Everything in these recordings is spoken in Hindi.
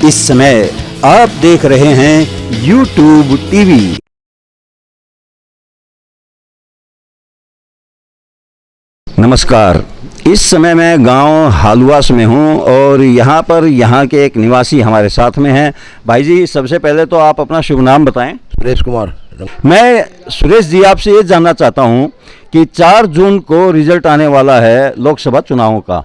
इस समय आप देख रहे हैं YouTube टीवी। नमस्कार, इस समय मैं गांव हालुआस में हूं और यहां पर यहां के एक निवासी हमारे साथ में हैं। भाई जी, सबसे पहले तो आप अपना शुभ नाम बताएं। सुरेश कुमार। मैं सुरेश जी आपसे ये जानना चाहता हूं कि 4 जून को रिजल्ट आने वाला है लोकसभा चुनावों का,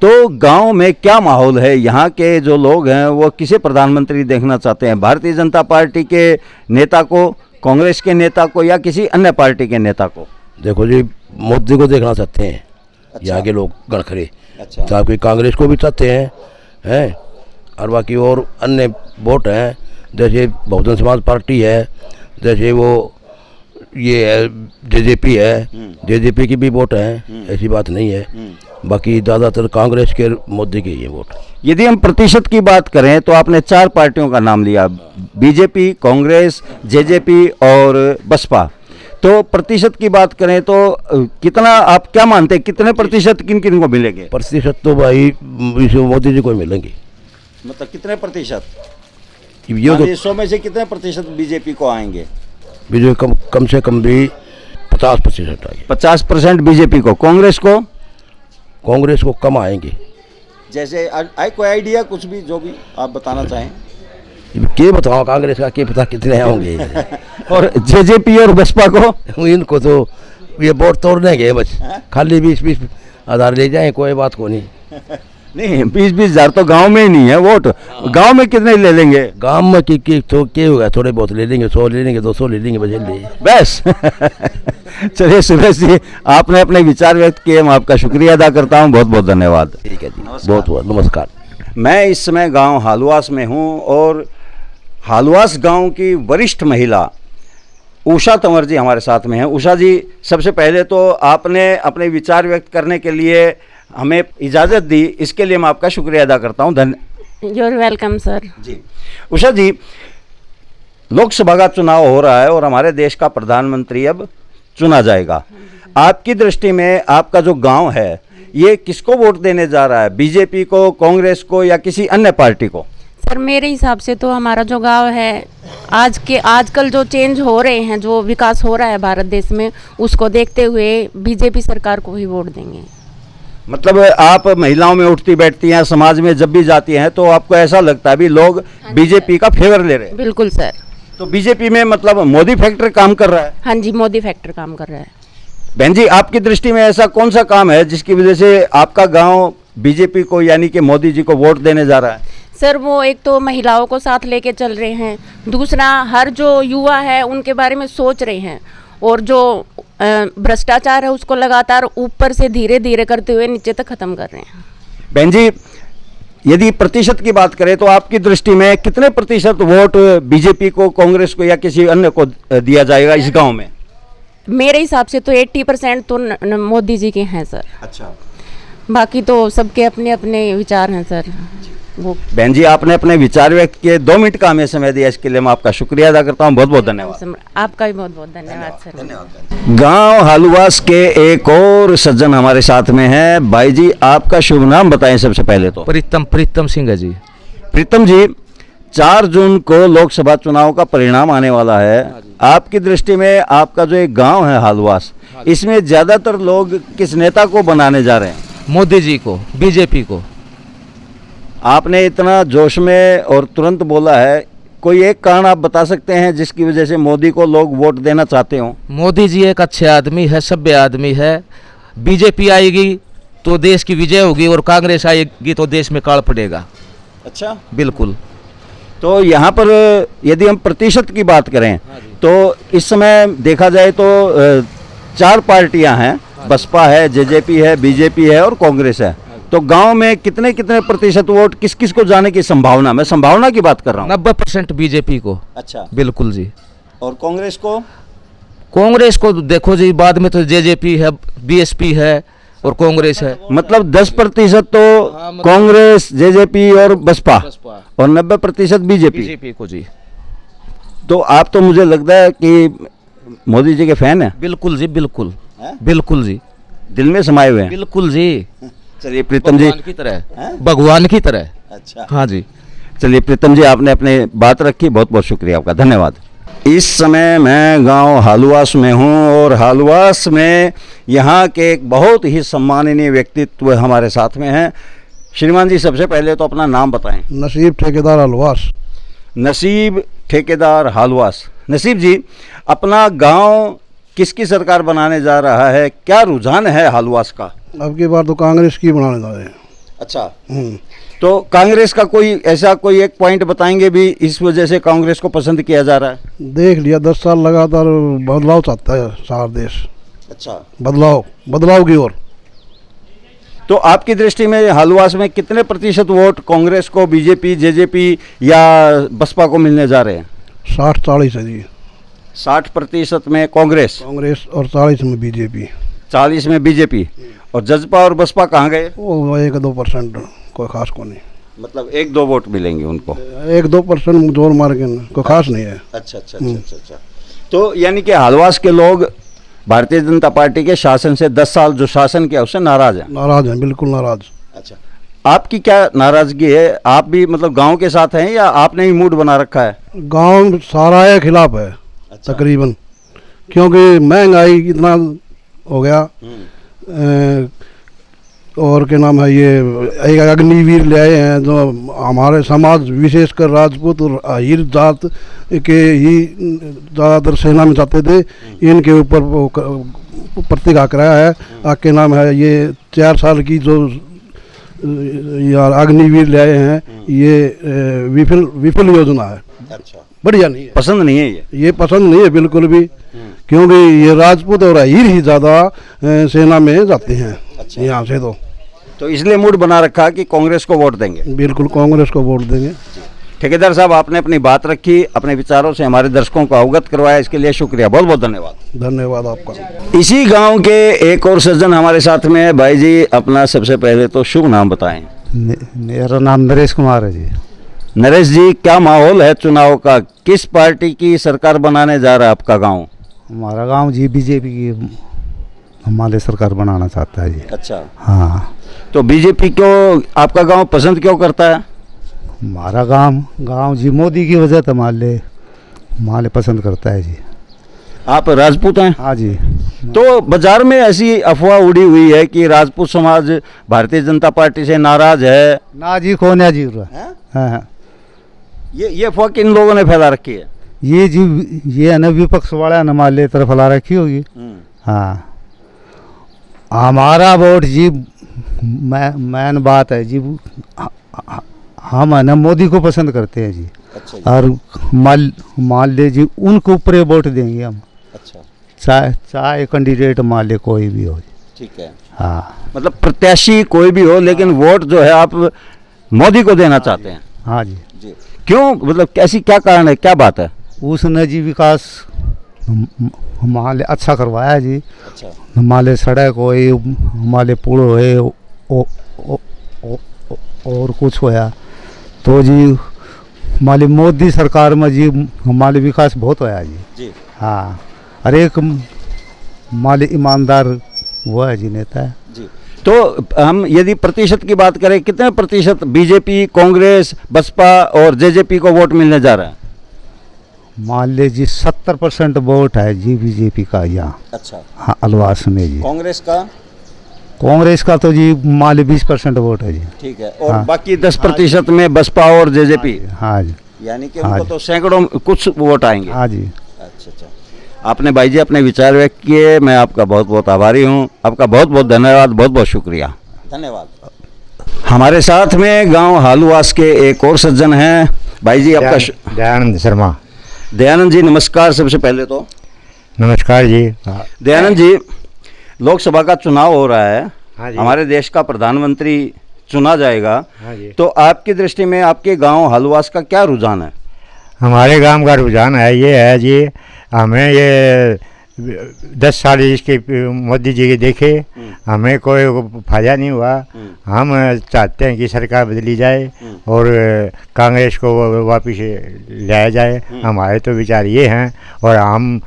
तो गांव में क्या माहौल है? यहाँ के जो लोग हैं वो किसे प्रधानमंत्री देखना चाहते हैं? भारतीय जनता पार्टी के नेता को, कांग्रेस के नेता को, या किसी अन्य पार्टी के नेता को? देखो जी, मोदी को देखना चाहते हैं। अच्छा। यहाँ के लोग गणखरे। अच्छा। चाहे कोई कांग्रेस को भी चाहते हैं और बाकी और अन्य वोट हैं, जैसे बहुजन समाज पार्टी है, जैसे वो ये है जेजेपी है, जेजेपी की भी वोट है, ऐसी बात नहीं है। बाकी ज़्यादातर कांग्रेस के, मोदी के ही वोट। यदि हम प्रतिशत की बात करें तो आपने 4 पार्टियों का नाम लिया, बीजेपी, कांग्रेस, जेजेपी और बसपा। तो प्रतिशत की बात करें तो कितना, आप क्या मानते हैं, कितने प्रतिशत किन किन को मिलेंगे? प्रतिशत तो भाई मोदी जी को मिलेंगे। मतलब कितने प्रतिशत? ये तो 100 में से कितने प्रतिशत बीजेपी को आएंगे? बीजेपी कम से कम भी 50% आएंगे। 50% बीजेपी को। कांग्रेस को? कांग्रेस को कम आएंगे। जैसे कोई आइडिया, कुछ भी जो भी आप बताना चाहें। क्या बताओ, कांग्रेस का क्या पता कितने होंगे। और जेजेपी और बसपा को? इनको तो ये वोट तोड़ने गए बस, खाली 20-20 हज़ार ले जाए, कोई बात को नहीं। नहीं, 20-20 हज़ार तो गांव में ही नहीं है वोट। गांव में कितने ले लेंगे? गांव में तो क्या होगा, थोड़े बहुत ले लेंगे, 100 ले लेंगे, 200 ले लेंगे, बस। चलिए सुरेश जी, आपने अपने विचार व्यक्त किए, हम आपका शुक्रिया अदा करता हूं। बहुत बहुत धन्यवाद। ठीक है जी, बहुत बहुत नमस्कार। मैं इस समय गांव हालुआस में हूं और हालुआस गांव की वरिष्ठ महिला उषा तंवर जी हमारे साथ में हैं। उषा जी, सबसे पहले तो आपने अपने विचार व्यक्त करने के लिए हमें इजाज़त दी, इसके लिए मैं आपका शुक्रिया अदा करता हूं। You are welcome sir. जी उषा जी, लोकसभा का चुनाव हो रहा है और हमारे देश का प्रधानमंत्री अब चुना जाएगा। आपकी दृष्टि में आपका जो गांव है ये किसको वोट देने जा रहा है? बीजेपी को, कांग्रेस को, या किसी अन्य पार्टी को? सर, मेरे हिसाब से तो हमारा जो गांव है, आजकल जो चेंज हो रहे हैं, जो विकास हो रहा है भारत देश में, उसको देखते हुए बीजेपी सरकार को ही वोट देंगे। मतलब आप महिलाओं में उठती बैठती हैं, समाज में जब भी जाती हैं तो आपको ऐसा लगता है भी लोग बीजेपी का फेवर ले रहे हैं? बिल्कुल सर। तो बीजेपी में मतलब मोदी फैक्टर काम कर रहा है? हाँ जी, मोदी फैक्टर काम कर रहा है। बहन जी, आपकी दृष्टि में ऐसा कौन सा काम है जिसकी वजह से आपका गांव बीजेपी को, यानी कि मोदी जी को वोट देने जा रहा है? सर, वो एक तो महिलाओं को साथ लेके चल रहे हैं, दूसरा हर जो युवा है उनके बारे में सोच रहे हैं, और जो भ्रष्टाचार है उसको लगातार ऊपर से धीरे धीरे करते हुए नीचे तक खत्म कर रहे हैं। बहन जी, यदि प्रतिशत की बात करें तो आपकी दृष्टि में कितने प्रतिशत वोट बीजेपी को, कांग्रेस को, या किसी अन्य को दिया जाएगा इस गांव में? मेरे हिसाब से तो 80% तो मोदी जी के हैं सर। अच्छा। बाकी तो सबके अपने अपने विचार हैं सर। वो बहन जी, आपने अपने विचार व्यक्त किए, 2 मिनट का हमें समय दिया, इसके लिए मैं आपका शुक्रिया अदा करता हूँ। बहुत बहुत धन्यवाद। आपका भी बहुत बहुत धन्यवाद सर। गांव हालुआस के एक और सज्जन हमारे साथ में हैं। भाई जी, आपका शुभ नाम बताएं सबसे पहले तो। प्रीतम सिंह है जी। प्रीतम जी, 4 जून को लोकसभा चुनाव का परिणाम आने वाला है। आपकी दृष्टि में आपका जो एक गांव है हालुआस, इसमें ज्यादातर लोग किस नेता को बनाने जा रहे हैं? मोदी जी को, बीजेपी को। आपने इतना जोश में और तुरंत बोला है, कोई एक कारण आप बता सकते हैं जिसकी वजह से मोदी को लोग वोट देना चाहते हो? मोदी जी एक अच्छे आदमी है, सभ्य आदमी है। बीजेपी आएगी तो देश की विजय होगी, और कांग्रेस आएगी तो देश में काल पड़ेगा। अच्छा, बिल्कुल। तो यहाँ पर यदि हम प्रतिशत की बात करें तो इस समय देखा जाए तो 4 पार्टियां हैं, बसपा है, जेजेपी है, बीजेपी है और कांग्रेस है। तो गांव में कितने कितने प्रतिशत वोट किस किस को जाने की संभावना? मैं संभावना की बात कर रहा हूँ। 90% बीजेपी को। अच्छा। बिल्कुल जी। और कांग्रेस को? कांग्रेस को देखो जी, बाद में तो जेजेपी है, बीएसपी है और कांग्रेस है। मतलब 10% तो कांग्रेस, जेजेपी और बसपा, और 90% बीजेपी को जी। तो आप तो मुझे लगता है कि मोदी जी के फैन है। बिल्कुल जी, बिल्कुल। बिल्कुल जी, दिल में समाये हुए हैं। बिल्कुल जी। चलिए प्रीतम जी, भगवान की तरह, भगवान की तरह। अच्छा। हाँ जी। चलिए प्रीतम जी, आपने अपनी बात रखी, बहुत बहुत शुक्रिया आपका, धन्यवाद। इस समय मैं गांव हालुआस में हूं और हालुआस में यहाँ के एक बहुत ही सम्माननीय व्यक्तित्व हमारे साथ में हैं। श्रीमान जी, सबसे पहले तो अपना नाम बताएं। नसीब ठेकेदार हालुआस। नसीब ठेकेदार हालुआस। नसीब जी, अपना गांव किसकी सरकार बनाने जा रहा है, क्या रुझान है हालुआस का? अब की बार तो कांग्रेस की बनाने जा रहे हैं। अच्छा, तो कांग्रेस का कोई ऐसा कोई एक पॉइंट बताएंगे भी इस वजह से कांग्रेस को पसंद किया जा रहा है? देख लिया 10 साल लगातार बदलाव चाहता है सारा देश। अच्छा, बदलाव की ओर। तो आपकी दृष्टि में हालुआस में कितने प्रतिशत वोट कांग्रेस को, बीजेपी, जेजेपी या बसपा को मिलने जा रहे हैं? 60-40 है जी। 60% में कांग्रेस और 40 में बीजेपी। 40 में बीजेपी। और जजपा और बसपा कहाँ गए? वो 1-2% कोई खास को नहीं, मतलब 1-2 वोट मिलेंगे उनको। 1-2% जोर मार के कोई खास नहीं है। अच्छा अच्छा अच्छा अच्छा अच्छा। तो यानी कि हालुआस के लोग भारतीय जनता पार्टी के शासन से 10 साल जो शासन किया उससे नाराज हैं? बिल्कुल नाराज। अच्छा, आपकी क्या नाराजगी है? आप भी मतलब गांव के साथ हैं या आपने ही मूड बना रखा है? गांव सारा है खिलाफ है। अच्छा। तकरीबन, क्योंकि महंगाई इतना हो गया। और क्या नाम है, ये एक अग्निवीर ले आए हैं जो हमारे समाज विशेषकर राजपूत और अहीर जात के ही ज़्यादातर सेना में जाते थे, इनके ऊपर वो प्रतिघात कराया है। आपके नाम है ये 4 साल की जो यार अग्निवीर ले आए हैं, ये विफल योजना है। अच्छा, बढ़िया नहीं है, पसंद नहीं है ये पसंद नहीं है बिल्कुल भी, क्योंकि ये राजपूत और अहीर ही ज़्यादा सेना में जाते हैं। अच्छा। यहाँ से तो इसलिए मूड बना रखा कि कांग्रेस को वोट देंगे। बिल्कुल कांग्रेस को वोट देंगे। ठेकेदार साहब, आपने अपनी बात रखी, अपने विचारों से हमारे दर्शकों को अवगत करवाया, इसके लिए शुक्रिया, बहुत बहुत धन्यवाद। धन्यवाद आपका। इसी गांव के एक और सज्जन हमारे साथ में है। भाई जी, अपना सबसे पहले तो शुभ नाम बताएं। मेरा नाम नरेश कुमार है जी। नरेश जी, क्या माहौल है चुनाव का? किस पार्टी की सरकार बनाने जा रहा है आपका गांव? हमारा गांव जी बीजेपी की हमारे सरकार बनाना चाहता है जी। अच्छा, हाँ। तो बीजेपी को आपका गांव पसंद क्यों करता है? हमारा गांव जी मोदी की वजह से हमारे पसंद करता है जी। आप राजपूत हैं? हाँ जी। तो बाजार में ऐसी अफवाह उड़ी हुई है कि राजपूत समाज भारतीय जनता पार्टी से नाराज है। ना जी, कौन है जी? हाँ। ये अफवाह किन लोगों ने फैला रखी है? ये जी, ये है ना विपक्ष वाला ने हमारे तरफ फैला रखी होगी। हाँ, हमारा वोट जी मैन बात है जी, हम है ना मोदी को पसंद करते हैं जी। अच्छा। और मान ले जी उनको ऊपर वोट देंगे हम। अच्छा, चाहे कैंडिडेट मान ले कोई भी हो। ठीक है। हाँ, मतलब प्रत्याशी कोई भी हो, लेकिन वोट जो है आप मोदी को देना चाहते हैं? हाँ जी। जी। क्यों, मतलब कैसी क्या कारण है, क्या बात है? उसने जी विकास हमारे अच्छा करवाया जी। अच्छा। हमारे सड़क होए, हमारे पुल होए, और कुछ होया तो जी हमारी मोदी सरकार में जी हमारे विकास बहुत होया जी। जी। हाँ, हर एक हमारे ईमानदार वो है जी नेता है जी। तो हम यदि प्रतिशत की बात करें, कितने प्रतिशत बीजेपी, कांग्रेस, बसपा और जेजेपी को वोट मिलने जा रहा है? मान ले जी 70% वोट है जी बीजेपी का यहाँ। अच्छा। हाँ, अलवास में जी। कांग्रेस का तो जी मान ले 20% वोट है जी। ठीक है। और हाँ। बाकी 10% में बसपा और जेजेपी। हाँ जी। यानी कि हाँ उनको जी। तो सैकड़ों कुछ वोट आएंगे। हाँ जी। अच्छा अच्छा। आपने भाई जी अपने विचार व्यक्त किए, मैं आपका बहुत बहुत आभारी हूँ। आपका बहुत बहुत धन्यवाद, बहुत बहुत शुक्रिया। धन्यवाद। हमारे साथ में गांव हालुआस के एक और सज्जन हैं। भाई जी, आपका दयानंद शर्मा। दयानंद जी, नमस्कार। सबसे पहले तो नमस्कार जी। दयानंद जी, लोकसभा का चुनाव हो रहा है। हाँ जी। हमारे देश का प्रधानमंत्री चुना जाएगा। हाँ जी। तो आपकी दृष्टि में आपके गांव हालुआस का क्या रुझान है? हमारे गांव का रुझान है ये है जी, हमें ये 10 साल इसके मोदी जी के देखे, हमें कोई फायदा नहीं हुआ। हम चाहते हैं कि सरकार बदली जाए और कांग्रेस को वापस लाया जाए। हमारे तो विचार ये हैं और हम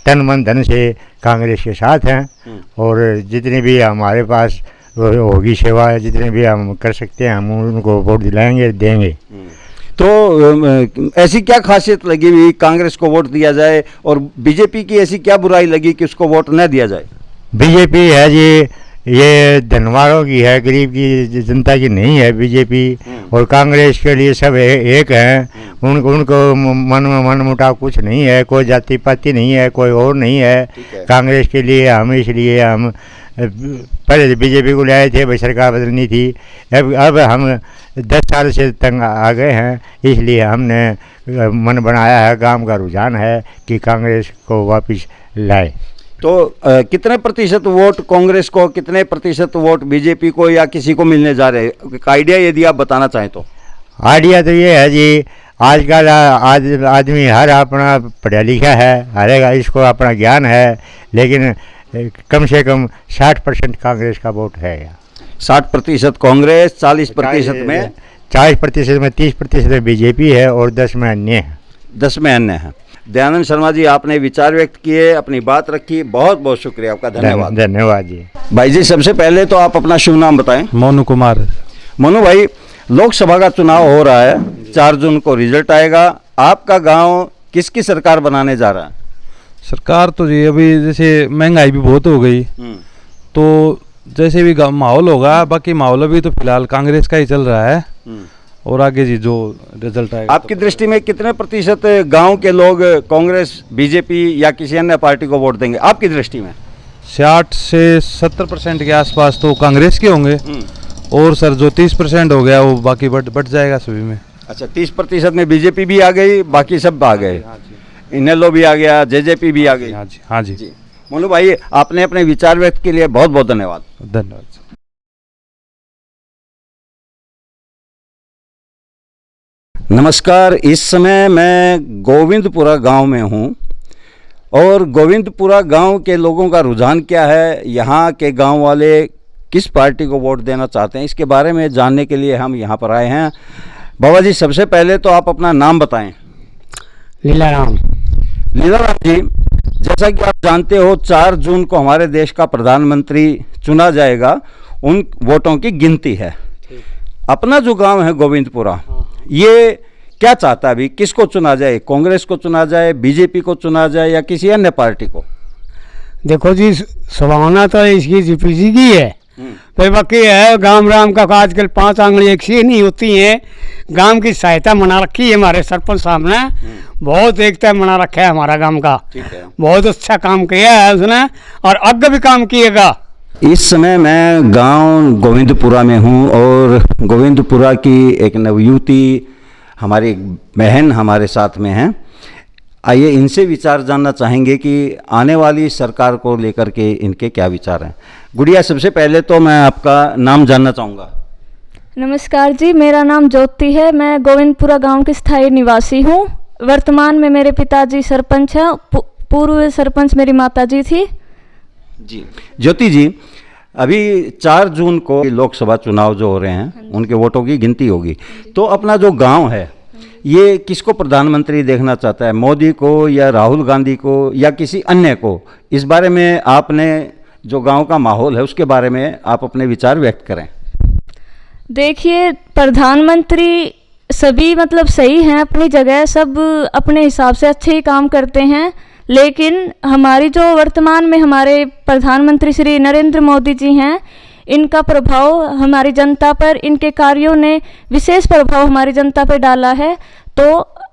तन मन धन से कांग्रेस के साथ हैं और जितनी भी हमारे पास होगी सेवा, जितने भी हम कर सकते हैं हम उनको वोट दिलाएंगे, देंगे। तो ऐसी क्या खासियत लगी हुई कांग्रेस को वोट दिया जाए और बीजेपी की ऐसी क्या बुराई लगी कि उसको वोट न दिया जाए? बीजेपी है जी, ये धनवारों की है, गरीब की जनता की नहीं है बीजेपी। और कांग्रेस के लिए सब एक हैं, उनको मन मुटाव कुछ नहीं है, कोई जाति पाति नहीं है, कोई और नहीं है। कांग्रेस के लिए हम इसलिए हम पहले बीजेपी को ले आए थे, भाई सरकार बदलनी थी। अब हम 10 साल से तंग आ गए हैं, इसलिए हमने मन बनाया है, गांव का रुझान है कि कांग्रेस को वापस लाए। तो कितने प्रतिशत वोट कांग्रेस को, कितने प्रतिशत वोट बीजेपी को या किसी को मिलने जा रहे हैं? एक आइडिया यदि आप बताना चाहें तो। आइडिया तो ये है जी, आजकल आदमी हर अपना पढ़ा लिखा है, हर इसको अपना ज्ञान है, लेकिन कम से कम 60% कांग्रेस का वोट है। 60% कांग्रेस, 40% में 40% में 30% में बीजेपी है और 10 में अन्य है। 10 में अन्य है। दयानंद शर्मा जी, आपने विचार व्यक्त किए, अपनी बात रखी, बहुत बहुत शुक्रिया आपका, धन्यवाद। धन्यवाद जी। भाई जी, सबसे पहले तो आप अपना शुभ नाम बताएं। मोनू कुमार। मोनू भाई, लोकसभा का चुनाव हो रहा है, 4 जून को रिजल्ट आएगा। आपका गांव किसकी सरकार बनाने जा रहा है? सरकार तो जी अभी जैसे महंगाई भी बहुत हो गई, तो जैसे भी माहौल होगा, बाकी माहौल अभी तो फिलहाल कांग्रेस का ही चल रहा है, और आगे जी जो रिजल्ट आएगा। आपकी दृष्टि में कितने प्रतिशत गांव के लोग कांग्रेस, बीजेपी या किसी अन्य पार्टी को वोट देंगे आपकी दृष्टि में? 60 से 70% के आसपास तो कांग्रेस के होंगे, और सर जो 30% हो गया वो बाकी बढ़ जाएगा सभी में। अच्छा, 30% में बीजेपी भी आ गई, बाकी सब आ गए, इनेलो भी आ गया, जेजेपी भी आ गई। हाँ जी, हाँ जी। मोनू भाई, आपने अपने विचार व्यक्त के लिए बहुत बहुत धन्यवाद। धन्यवाद। नमस्कार, इस समय मैं गोविंदपुरा गांव में हूं, और गोविंदपुरा गांव के लोगों का रुझान क्या है, यहां के गांव वाले किस पार्टी को वोट देना चाहते हैं, इसके बारे में जानने के लिए हम यहां पर आए हैं। बाबा जी, सबसे पहले तो आप अपना नाम बताएं। लीलाराम। लीलाराम जी, जैसा कि आप जानते हो 4 जून को हमारे देश का प्रधानमंत्री चुना जाएगा, उन वोटों की गिनती है। अपना जो गांव है गोविंदपुरा, ये क्या चाहता है अभी, किसको चुना जाए? कांग्रेस को चुना जाए, बीजेपी को चुना जाए या किसी अन्य पार्टी को? देखो जी, संभावना तो इसकी जीपीसी की है, तो बाकी है गांव राम का आजकल 5 आंगली एक सी नहीं होती है। गांव की सहायता मना रखी है हमारे सरपंच साहब ने, बहुत एकता मना रखा है हमारा गांव का। बहुत अच्छा काम किया है उसने, और आगे भी काम किएगा। इस समय मैं गांव गोविंदपुरा में हूं, और गोविंदपुरा की एक नवयुवती, हमारी एक बहन हमारे साथ में हैं। आइए इनसे विचार जानना चाहेंगे कि आने वाली सरकार को लेकर के इनके क्या विचार हैं। गुड़िया, सबसे पहले तो मैं आपका नाम जानना चाहूँगा। नमस्कार जी, मेरा नाम ज्योति है। मैं गोविंदपुरा गांव की स्थायी निवासी हूं। वर्तमान में मेरे पिताजी सरपंच हैं, पूर्व सरपंच मेरी माताजी थी। जी ज्योति जी, अभी 4 जून को लोकसभा चुनाव जो हो रहे हैं, उनके वोटों की गिनती होगी, तो अपना जो गांव है ये किसको प्रधानमंत्री देखना चाहता है, मोदी को या राहुल गांधी को या किसी अन्य को? इस बारे में आपने, जो गांव का माहौल है उसके बारे में आप अपने विचार व्यक्त करें। देखिए, प्रधानमंत्री सभी मतलब सही हैं अपनी जगह, सब अपने हिसाब से अच्छे ही काम करते हैं, लेकिन हमारी जो वर्तमान में हमारे प्रधानमंत्री श्री नरेंद्र मोदी जी हैं, इनका प्रभाव हमारी जनता पर, इनके कार्यों ने विशेष प्रभाव हमारी जनता पर डाला है। तो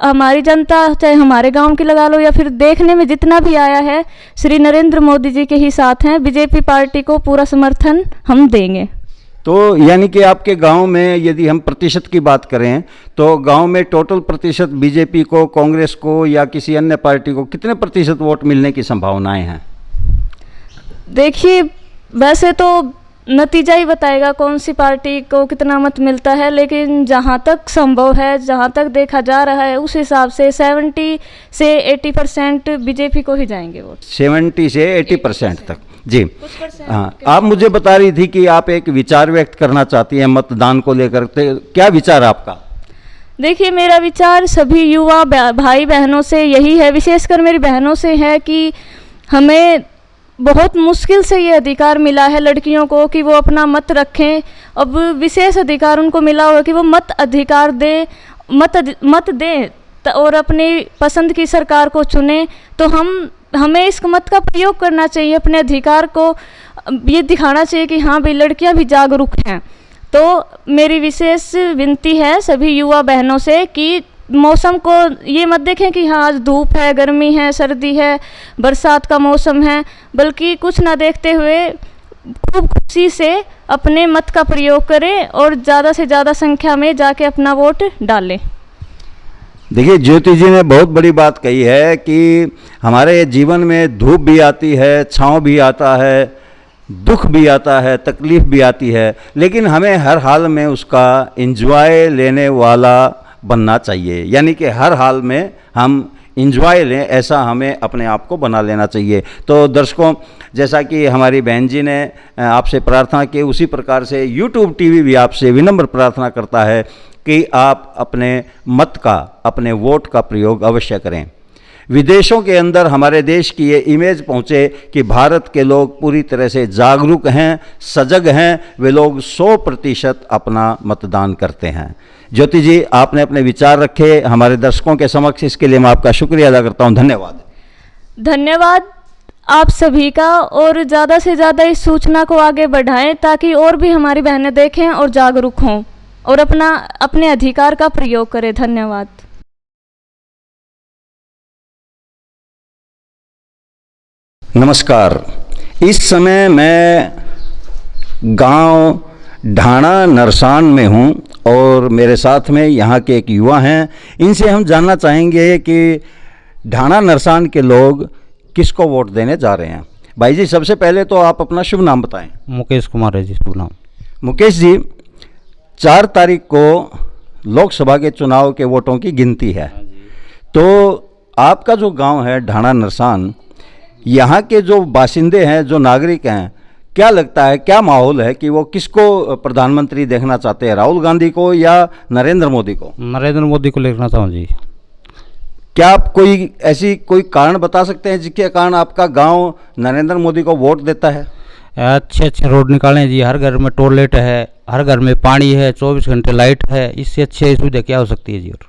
हमारी जनता, चाहे हमारे गांव की लगा लो या फिर देखने में जितना भी आया है, श्री नरेंद्र मोदी जी के ही साथ हैं। बीजेपी पार्टी को पूरा समर्थन हम देंगे। तो यानी कि आपके गांव में यदि हम प्रतिशत की बात करें तो गांव में टोटल प्रतिशत बीजेपी को, कांग्रेस को या किसी अन्य पार्टी को कितने प्रतिशत वोट मिलने की संभावनाएं हैं? देखिए, वैसे तो नतीजा ही बताएगा कौन सी पार्टी को कितना मत मिलता है, लेकिन जहां तक संभव है, जहां तक देखा जा रहा है, उस हिसाब से 70 से 80% बीजेपी को ही जाएंगे वोट। 70 से 80% तक। जी हाँ, आप मुझे बता रही थी कि आप एक विचार व्यक्त करना चाहती हैं मतदान को लेकर, क्या विचार आपका? देखिए, मेरा विचार सभी युवा भाई बहनों से यही है, विशेषकर मेरी बहनों से है कि हमें बहुत मुश्किल से ये अधिकार मिला है लड़कियों को कि वो अपना मत रखें। अब विशेष अधिकार उनको मिला होगा कि वो मत अधिकार दें, मत दें और अपनी पसंद की सरकार को चुने, तो हमें इस मत का प्रयोग करना चाहिए, अपने अधिकार को ये दिखाना चाहिए कि हाँ भाई लड़कियां भी जागरूक हैं। तो मेरी विशेष विनती है सभी युवा बहनों से कि मौसम को ये मत देखें कि हाँ आज धूप है, गर्मी है, सर्दी है, बरसात का मौसम है, बल्कि कुछ ना देखते हुए खूब खुशी से अपने मत का प्रयोग करें और ज़्यादा से ज़्यादा संख्या में जाके अपना वोट डालें। देखिए, ज्योति जी ने बहुत बड़ी बात कही है कि हमारे जीवन में धूप भी आती है, छाँव भी आता है, दुख भी आता है, तकलीफ़ भी आती है, लेकिन हमें हर हाल में उसका एंजॉय लेने वाला बनना चाहिए। यानी कि हर हाल में हम इंजॉय लें, ऐसा हमें अपने आप को बना लेना चाहिए। तो दर्शकों, जैसा कि हमारी बहन जी ने आपसे प्रार्थना की, उसी प्रकार से यूट्यूब टीवी भी आपसे विनम्र प्रार्थना करता है कि आप अपने मत का, अपने वोट का प्रयोग अवश्य करें। विदेशों के अंदर हमारे देश की ये इमेज पहुँचे कि भारत के लोग पूरी तरह से जागरूक हैं, सजग हैं, वे लोग 100% अपना मतदान करते हैं। ज्योति जी, आपने अपने विचार रखे हमारे दर्शकों के समक्ष, इसके लिए मैं आपका शुक्रिया अदा करता हूं। धन्यवाद। धन्यवाद आप सभी का, और ज़्यादा से ज़्यादा इस सूचना को आगे बढ़ाएं ताकि और भी हमारी बहनें देखें और जागरूक हों और अपने अधिकार का प्रयोग करें। धन्यवाद। नमस्कार। इस समय मैं गांव ढाणा नरसान में हूं और मेरे साथ में यहाँ के एक युवा हैं। इनसे हम जानना चाहेंगे कि ढाणा नरसान के लोग किसको वोट देने जा रहे हैं। भाई जी, सबसे पहले तो आप अपना शुभ नाम बताएं। मुकेश कुमार है जी शुभ नाम। मुकेश जी, 4 तारीख को लोकसभा के चुनाव के वोटों की गिनती है, तो आपका जो गांव है ढाणा नरसान, यहाँ के जो बाशिंदे हैं, जो नागरिक हैं, क्या लगता है, क्या माहौल है कि वो किसको प्रधानमंत्री देखना चाहते हैं, राहुल गांधी को या नरेंद्र मोदी को? नरेंद्र मोदी को देखना चाहूँ जी। क्या आप कोई कारण बता सकते हैं जिसके कारण आपका गांव नरेंद्र मोदी को वोट देता है? अच्छे अच्छे रोड निकालें जी, हर घर में टॉयलेट है, हर घर में पानी है, 24 घंटे लाइट है, इससे अच्छी सुविधा क्या हो सकती है जी। और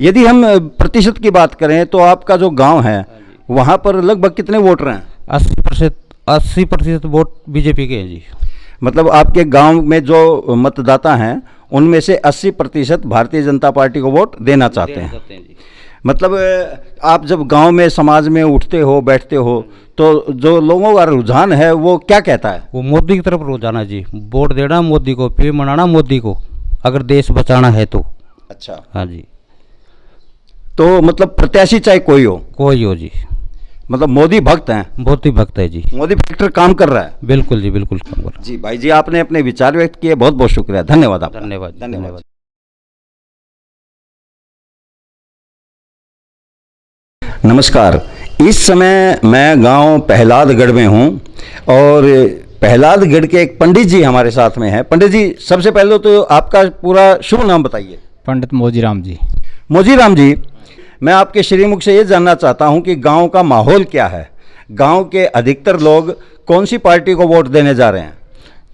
यदि हम प्रतिशत की बात करें तो आपका जो गाँव है वहाँ पर लगभग कितने वोटर हैं? 80% वोट बीजेपी के हैं जी। मतलब आपके गांव में जो मतदाता हैं उनमें से 80% भारतीय जनता पार्टी को वोट देना चाहते हैं जी। मतलब आप जब गांव में, समाज में उठते हो, बैठते हो, तो जो लोगों का रुझान है वो क्या कहता है? वो मोदी की तरफ रुझान है जी। वोट देना मोदी को, फिर मनाना मोदी को, अगर देश बचाना है तो। अच्छा, हाँ जी। तो मतलब प्रत्याशी चाहे कोई हो जी, मतलब मोदी भक्त हैं? मोदी भक्त है जी। मोदी फैक्टर काम कर रहा है? बिल्कुल जी, बिल्कुल काम कर रहा है जी। भाई जी, आपने अपने विचार व्यक्त किए, बहुत बहुत शुक्रिया। धन्यवाद आपका। धन्यवाद। नमस्कार। इस समय मैं गांव पहलादगढ़ में हूं और पहलादगढ़ के एक पंडित जी हमारे साथ में हैं। पंडित जी, सबसे पहले तो आपका पूरा शुभ नाम बताइए। पंडित मोजीराम जी। मोजीराम जी, मैं आपके श्रीमुख से ये जानना चाहता हूं कि गांव का माहौल क्या है? गांव के अधिकतर लोग कौन सी पार्टी को वोट देने जा रहे हैं?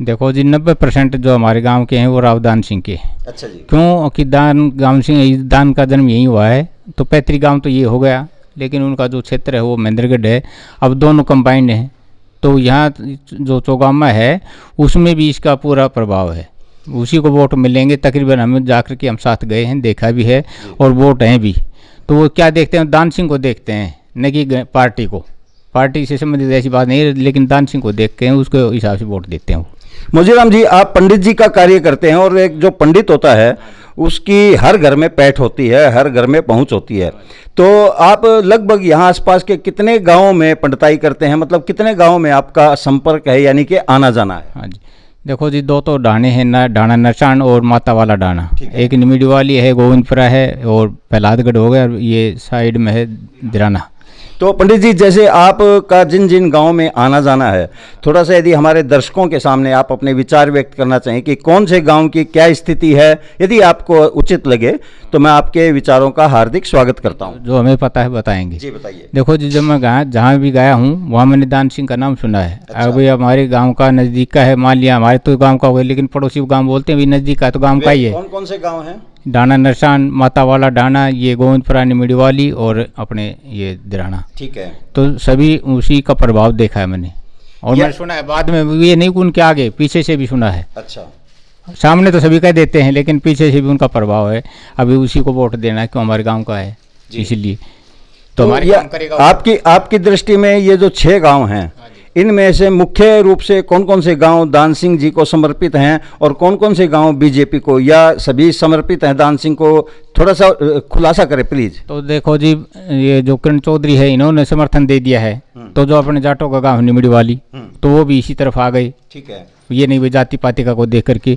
देखो जी, 90% जो हमारे गांव के हैं वो रावदान सिंह के। अच्छा जी। क्यों कि दान का जन्म यही हुआ है, तो पैतृक गांव तो ये हो गया, लेकिन उनका जो क्षेत्र है वो महेंद्रगढ़ है। अब दोनों कंबाइंड हैं, तो यहाँ जो चौगामा है उसमें भी इसका पूरा प्रभाव है, उसी को वोट मिलेंगे तकरीबन। हम जाकर के हम साथ गए हैं, देखा भी है और वोट हैं भी। तो वो क्या देखते हैं, दान सिंह को देखते हैं, न कि पार्टी को। पार्टी से संबंधित ऐसी बात नहीं है, लेकिन दान सिंह को देखते हैं, उसके हिसाब से वोट देते हैं। मोजीराम जी, आप पंडित जी का कार्य करते हैं और एक जो पंडित होता है उसकी हर घर में पैठ होती है, हर घर में पहुंच होती है, तो आप लगभग यहाँ आसपास के कितने गांवों में पंडिताई करते हैं? मतलब कितने गांवों में आपका संपर्क है, यानी कि आना जाना है? हाँ जी, देखो जी, 2 तो ढाणे हैं ना, ढाणा नरसान और माता वाला ढाणा। एक निमिड़ी वाली है, गोविंदपुरा है, और पहलादगढ़ हो गया, ये साइड में है दिराना। तो पंडित जी, जैसे आपका जिन जिन गांव में आना जाना है, थोड़ा सा यदि हमारे दर्शकों के सामने आप अपने विचार व्यक्त करना चाहें कि कौन से गांव की क्या स्थिति है, यदि आपको उचित लगे तो मैं आपके विचारों का हार्दिक स्वागत करता हूं। जो हमें पता है बताएंगे जी। बताइए। देखो जी, जब मैं जहाँ भी गया हूँ वहाँ मैंने दान सिंह का नाम सुना है। अच्छा। अभी हमारे गाँव का नज़दीक का है, मान लिया हमारे तो गाँव का हो गया, लेकिन पड़ोसी गाँव बोलते हैं भी नज़दीक का, तो गाँव का ही है। कौन कौन से गाँव हैं? डाना नरसान, माता वाला डाना, ये गोविंदपुरा निमिड़ी वाली और अपने ये दिराना। ठीक है। तो सभी उसी का प्रभाव देखा है मैंने, और मैंने सुना है बाद में, ये नहीं कि उनके आगे पीछे से भी सुना है। अच्छा। सामने तो सभी कह देते हैं, लेकिन पीछे से भी उनका प्रभाव है। अभी उसी को वोट देना है, क्यों हमारे गांव का है इसलिए तो हमारे काम करेगा। आपकी दृष्टि में ये जो 6 गांव हैं, इनमें से मुख्य रूप से कौन कौन से गांव दान सिंह जी को समर्पित हैं और कौन कौन से गांव बीजेपी को, या सभी समर्पित हैं दान सिंह को? थोड़ा सा खुलासा करें प्लीज। तो देखो जी, ये जो किरण चौधरी है, इन्होंने समर्थन दे दिया है, तो जो अपने जाटों का गांव निमिड़ी वाली, तो वो भी इसी तरफ आ गए। ठीक है। ये नहीं, वे जाति पाति का को देख करके।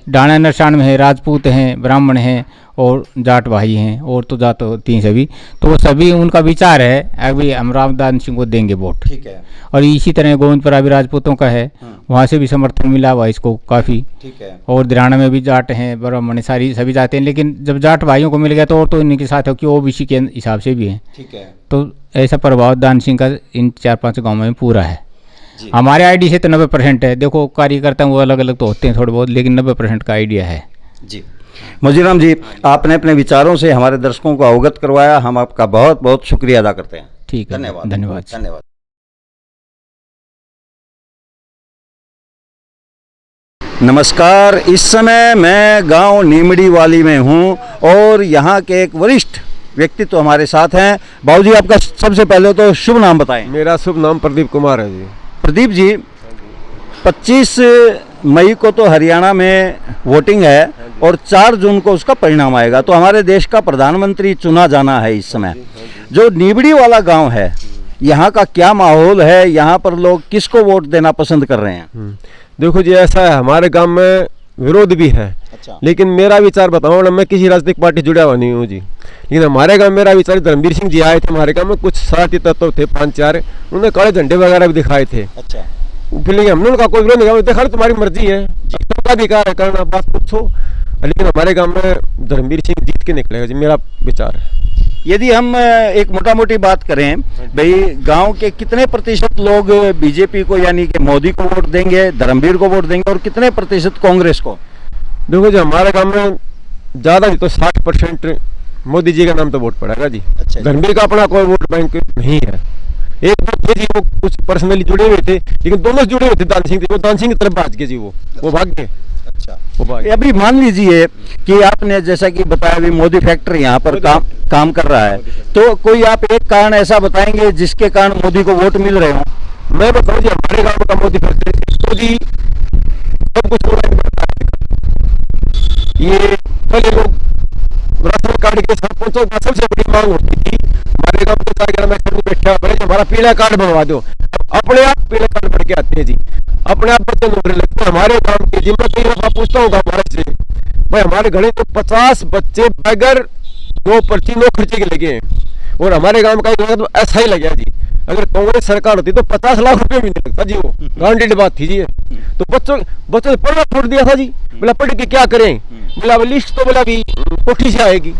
डाना नरसान में है, राजपूत हैं, ब्राह्मण हैं और जाट भाई हैं, और तो जात होती हैं सभी। तो वो सभी, उनका विचार है अभी हम रामदान सिंह को देंगे वोट। ठीक है। और इसी तरह गोविंदपुरा भी राजपूतों का है, वहाँ से भी समर्थन मिला हुआ इसको काफ़ी। ठीक है। और दिराना में भी जाट हैं, ब्राह्मण, सारी सभी जाते हैं, लेकिन जब जाट भाइयों को मिल गया तो और तो इनके साथ है कि ओबीसी के हिसाब से भी हैं। ठीक है। तो ऐसा प्रभाव दान सिंह का इन 4-5 गाँव में पूरा है। हमारे आईडी से तो 90% है। देखो कार्यकर्ता वो अलग अलग तो होते हैं थोड़े बहुत, लेकिन 90% का आइडिया है जी। मोजीराम जी, आपने अपने विचारों से हमारे दर्शकों को अवगत करवाया, हम आपका बहुत बहुत शुक्रिया अदा करते हैं। ठीक है, धन्यवाद। धन्यवाद। धन्यवाद। नमस्कार, इस समय मैं गांव नीमड़ी वाली में हूं और यहां के एक वरिष्ठ व्यक्ति तो हमारे साथ हैं। बाबूजी, आपका सबसे पहले तो शुभ नाम बताएं। मेरा शुभ नाम प्रदीप कुमार है जी। प्रदीप जी, 25 मई को तो हरियाणा में वोटिंग है और 4 जून को उसका परिणाम आएगा, तो हमारे देश का प्रधानमंत्री चुना जाना है इस समय। जो नीबड़ी वाला गांव है, यहाँ का क्या माहौल है? यहाँ पर लोग किसको वोट देना पसंद कर रहे हैं? देखो जी, ऐसा है, हमारे गांव में विरोध भी है। अच्छा। लेकिन मेरा विचार बताऊँ ना, मैं किसी राजनीतिक पार्टी जुड़ा हुआ नहीं हूँ जी, लेकिन हमारे गांव मेरा विचार, धर्मवीर सिंह जी आए थे हमारे गांव में, कुछ शरारती तत्व थे 5-4, उन्होंने काले झंडे वगैरह भी दिखाए थे। अच्छा। फिर लेकिन हमने उनका कोई विरोध नहीं किया, देखा तुम्हारी मर्जी है, सबका अधिकार है करना, बात पूछो। लेकिन हमारे गांव में धर्मवीर सिंह जीत के निकलेगा जी, मेरा विचार है। यदि हम एक मोटा मोटी बात करें, भाई गांव के कितने प्रतिशत लोग बीजेपी को यानी कि मोदी को वोट देंगे, धर्मवीर को वोट देंगे, और कितने प्रतिशत कांग्रेस को? देखो जी, हमारे गांव में ज़्यादा नहीं तो 60% मोदी जी का नाम तो वोट पड़ेगा जी। अच्छा। धर्मवीर का अपना कोई वोट बैंक नहीं है। एक दो थे जी, वो कुछ पर्सनली जुड़े हुए थे, लेकिन दोनों जुड़े हुए थे दान सिंह, वो दान सिंह की तरफ भाग गए जी, वो भाग गए। अच्छा। वो भाग गए। अभी मान लीजिए कि आपने जैसा कि बताया, अभी मोदी फैक्ट्री यहाँ पर काम कर रहा है, तो कोई आप एक कारण ऐसा बताएंगे जिसके कारण मोदी को वोट मिल रहे हो? मैं बताऊँ जी, हमारे गाँव का मोदी फैक्ट्री, मोदी सब कुछ हो रहा है। ये पहले लोग राशन कार्ड के सरपंचों का सबसे बड़ी मांग होती थी हमारे गाँव में, बैठा बड़े हमारा पीला कार्ड बनवा दो, अपने आप पीला कार्ड बन के आते हैं जी, अपने आप बच्चे नौकरी लगते हैं हमारे गाँव के जी। मैं कई दफा पूछता हूँ गाँव वाले से, भाई हमारे घर तो 50 बच्चे बगैर 2 पर्ची 9 खर्चे के लगे हैं, और हमारे गाँव का तो ऐसा ही लगा जी। अगर कांग्रेस सरकार होती तो 50 लाख रुपए भी नहीं लगता जी, वो गारंटेड बात थी जी। तो बच्चों ने पढ़ना छोड़ दिया था जी, बोला पढ़ के क्या करें, बोला लिस्ट तो बोला अभी कोठी से आएगी,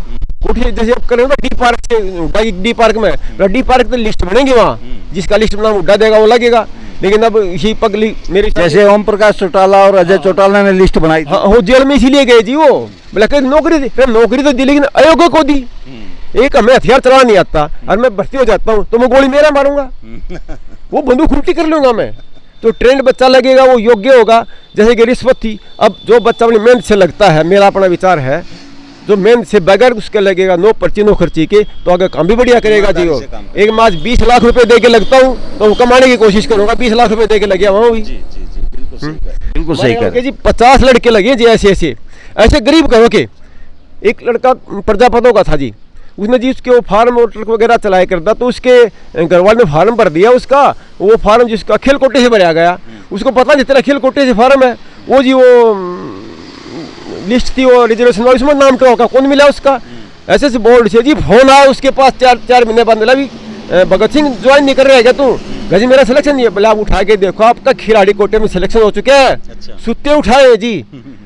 कोठी जैसे अब करें ना डी पार्क से, डी पार्क में, डी पार्क तो लिस्ट बनेगी वहाँ, जिसका लिस्ट नाम उड़ा देगा वो लगेगा। लेकिन अब यही पगली मेरे जैसे ओम प्रकाश चौटाला और अजय चौटाला ने लिस्ट बनाई थी, वो जेल में इसीलिए गए जी, वो बोला कहीं नौकरी तो दी, लेकिन अयोग्य को दी। एक हमें हथियार चलाना नहीं आता और मैं भर्ती हो जाता हूँ तो मैं गोली मेरा मारूंगा, वो बंदूक उल्टी कर लूंगा मैं। तो ट्रेंड बच्चा लगेगा, वो योग्य होगा। जैसे कि रिश्वत थी, अब जो बच्चा अपनी मेहनत से लगता है, मेरा अपना विचार है, जो मेहनत से बगैर उसके लगेगा 9 पर्ची 9 खर्ची के, तो आगे काम भी बढ़िया करेगा जी। वो एक माँ 20 लाख रुपए दे के लगता हूँ तो वो कमाने की कोशिश करूंगा, 20 लाख रुपए दे के लगे वहाँ भी। बिल्कुल सही कह जी। 50 लड़के लगे जी, ऐसे गरीब घरों के। एक लड़का प्रजापतों का था जी, उसने जी उसके वो फार्म और ट्रक वगैरह चलाया करता, तो उसके घर वाले ने फार्म भर दिया उसका, वो फार्म जिसका खेल कोटे से भराया गया, उसको पता नहीं तेरा खेल कोटे से फार्म है, वो जी वो लिस्ट थी वो रिजर्वेशन वाली, उसमें नाम क्या होगा, कौन मिला उसका, ऐसे से बोर्ड से जी फोन आया उसके पास 4 महीने बाद, मिला भी भगत सिंह ज्वाइन नहीं कर रहा है क्या तू? गजी मेरा सिलेक्शन नहीं है। बोला आप उठा के देखो, आपका खिलाड़ी कोटे में सिलेक्शन हो चुका है। अच्छा। सुत्ते उठाए जी।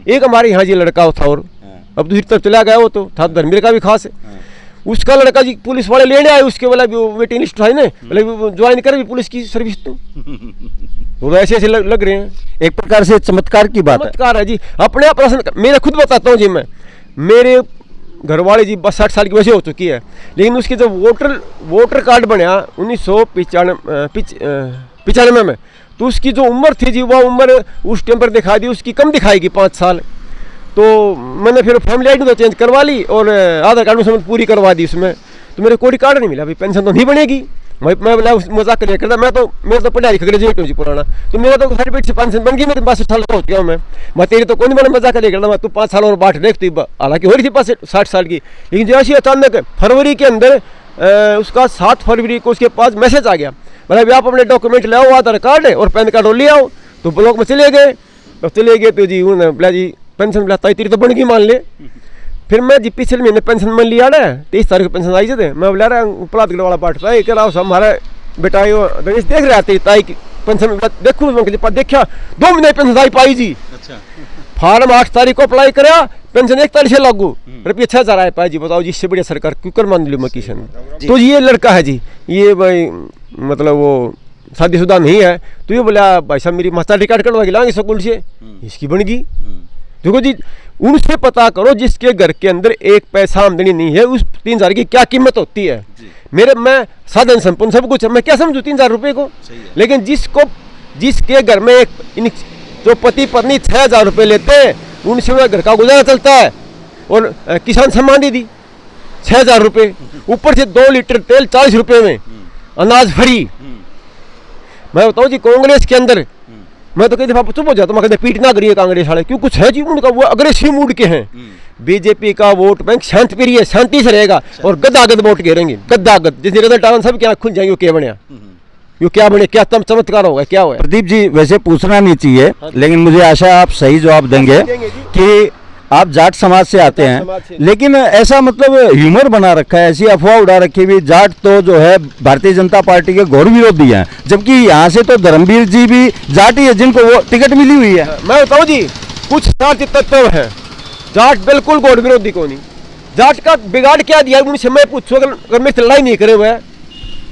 एक हमारे यहाँ जी लड़का था, और अब दूसरी तरफ चला गया, वो तो था धर्मवीर का भी खास है, उसका लड़का जी पुलिस वाले लेने आए उसके, बोला वेटिंग लिस्ट उठाई ना, बोला ज्वाइन कर भी पुलिस की सर्विस तो ऐसे लग रहे हैं। एक प्रकार से चमत्कार की बात है। चमत्कार है जी, अपने आप मेरा खुद बताता हूँ जी, मैं मेरे घरवाली जी बस 60 साल की वैसे हो चुकी है, लेकिन उसके जब वोटर कार्ड बनया 1995 में, तो उसकी जो उम्र थी जी, वह उम्र उस टाइम पर दिखा दी उसकी कम दिखाएगी 5 साल। तो मैंने फिर फैमिली आईडी तो चेंज करवा ली और आधार कार्ड में समझ पूरी करवा दी उसमें, तो मेरे कोई कार्ड नहीं मिला, अभी पेंशन तो नहीं बनेगी। मैं बोला मजाक कर करता, मैं तो पढ़ा लिखा ग्रेजुएट हूँ जी पुराना, तो मेरा तो सर्टिफिकेट से पेंशन बन गई, मेरे 62 साल का हो गया मैं तेरी तो कोई नहीं बना मजाक कर करता, मैं तू 5 साल और बाट देखती, हालांकि हो रही थी 60 साल की, लेकिन जैसे अचानक फरवरी के अंदर उसका 7 फरवरी को उसके पास मैसेज आ गया, मतलब आप अपने डॉक्यूमेंट ले आओ, आधार कार्ड और पैन कार्ड और ले आओ। तो ब्लॉक में चले गए, तो जी उन्होंने बोला जी पेंशन बोला तेरी तो बन गई मान ले। फिर मैं जी पिछले महीने पेंशन मन लिया ना, 23 तारीख को पेंशन आई थे, मैं बोला रहा पलादगढ़ वाला पाठ पाए कह रहा हमारा बेटा देख रहा तेरी ताई की पेंशन देखूँ, देखा 2 महीने पेंशन आई पाई जी। अच्छा। फार्म 8 तारीख को अप्लाई करा, पेंशन 1 तारीख से लागू, रुपये 6000 आए पाए जी। बताओ जी, इससे बढ़िया सरकार क्यों कर मान ली मैं किशन। तो ये लड़का है जी, ये भाई मतलब वो शादीशुदा नहीं है, तो ये बोला भाई साहब मेरी मास्टर रिकॉर्ड करवा के लाएंगे स्कूल से, इसकी बन गई। देखो जी, उनसे पता करो जिसके घर के अंदर 1 पैसा आमदनी नहीं है, उस 3000 की क्या कीमत होती है। मैं साधन संपन्न सब कुछ है, मैं क्या समझू 3000 रुपये को, लेकिन जिसके घर में जो पति पत्नी 6000 रुपये लेते हैं, उनसे उनका घर का गुजारा चलता है। और किसान सम्मान निधि 6000 रुपये, ऊपर से 2 लीटर तेल 40 रुपये में, अनाज फ्री। मैं बताऊँ जी, कांग्रेस के अंदर मैं तो कई दफा चुप हो जाता हूँ, मैं कहते पीट ना करिए कांग्रेस वाले, क्यों कुछ है जी उनका, वो अग्रेसिव मूड के हैं। बीजेपी का वोट बैंक शांति प्रिय है, शांति से रहेगा, और गद्दागद वोट घेरेंगे, गद्दागद। जिस रिजल्ट आना सब क्या खुल जाएंगे, क्या बने, यो क्या बने, क्या चमत्कार होगा, क्या होगा। प्रदीप जी, वैसे पूछना नहीं चाहिए, लेकिन मुझे आशा आप सही जवाब देंगे कि आप जाट समाज से आते हैं, लेकिन ऐसा मतलब ह्यूमर बना रखा है, ऐसी अफवाह उड़ा रखी हुई जाट तो जो है भारतीय जनता पार्टी के घोर विरोधी हैं, जबकि यहाँ से तो धर्मवीर जी भी जाट ही है जिनको वो टिकट मिली हुई है। मैं बताऊँ जी, कुछ जाट तत्व हैं, जाट बिल्कुल घोर विरोधी को नहीं। जाट का बिगाड़ क्या दिया उनसे मैं पूछूँ, अगर मेरे लड़ाई नहीं करे हुए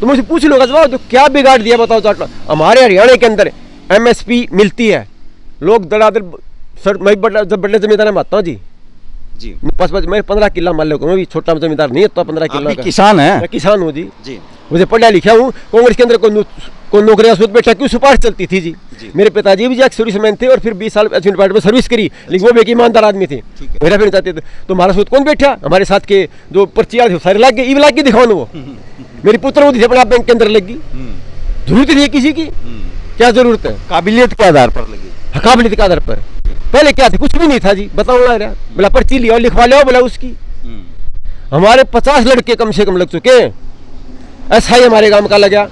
तो मुझे पूछ लो जवाब, तो क्या बिगाड़ दिया बताओ जाट। हमारे हरियाणा के अंदर MSP मिलती है, लोग दड़ादड़ सर, मैं जब बड़े जमींदार में आता हूँ जी, पास मैं 15 किला मान लो, मैं भी छोटा जमींदार नहीं है, तो 15 किला का किसान है, मैं किसान हूँ जी। मुझे पढ़ा लिखा हूँ, कांग्रेस के अंदर कोई नौकरियां सूद बैठा क्यों सिफारिश चलती थी जी। मेरे पिताजी भी सर्विसमैन थे और फिर 20 साल डिपार्टमेंट में सर्विस करी, लेकिन वो भी एक ईमानदार आदमी थे, मेरा फिर चाहते थे। तो हमारा सूद कौन बैठा, हमारे साथ के जो पर्चियाँ थे सारे लाग गए, ई लाग के दिखाओ वो। मेरी पुत्र होती थी अपना बैंक के अंदर लगी, जरूरत नहीं है किसी की, क्या जरूरत है, काबिलियत के आधार पर लगी, काबिलियत के आधार पर। पहले क्या था, कुछ भी नहीं था जी, बताओ ना रहा, बोला पर्ची लिया लिखवा लिया, बोला उसकी। हमारे 50 लड़के कम से कम लग चुके हैं, SI हमारे गांव का लगा।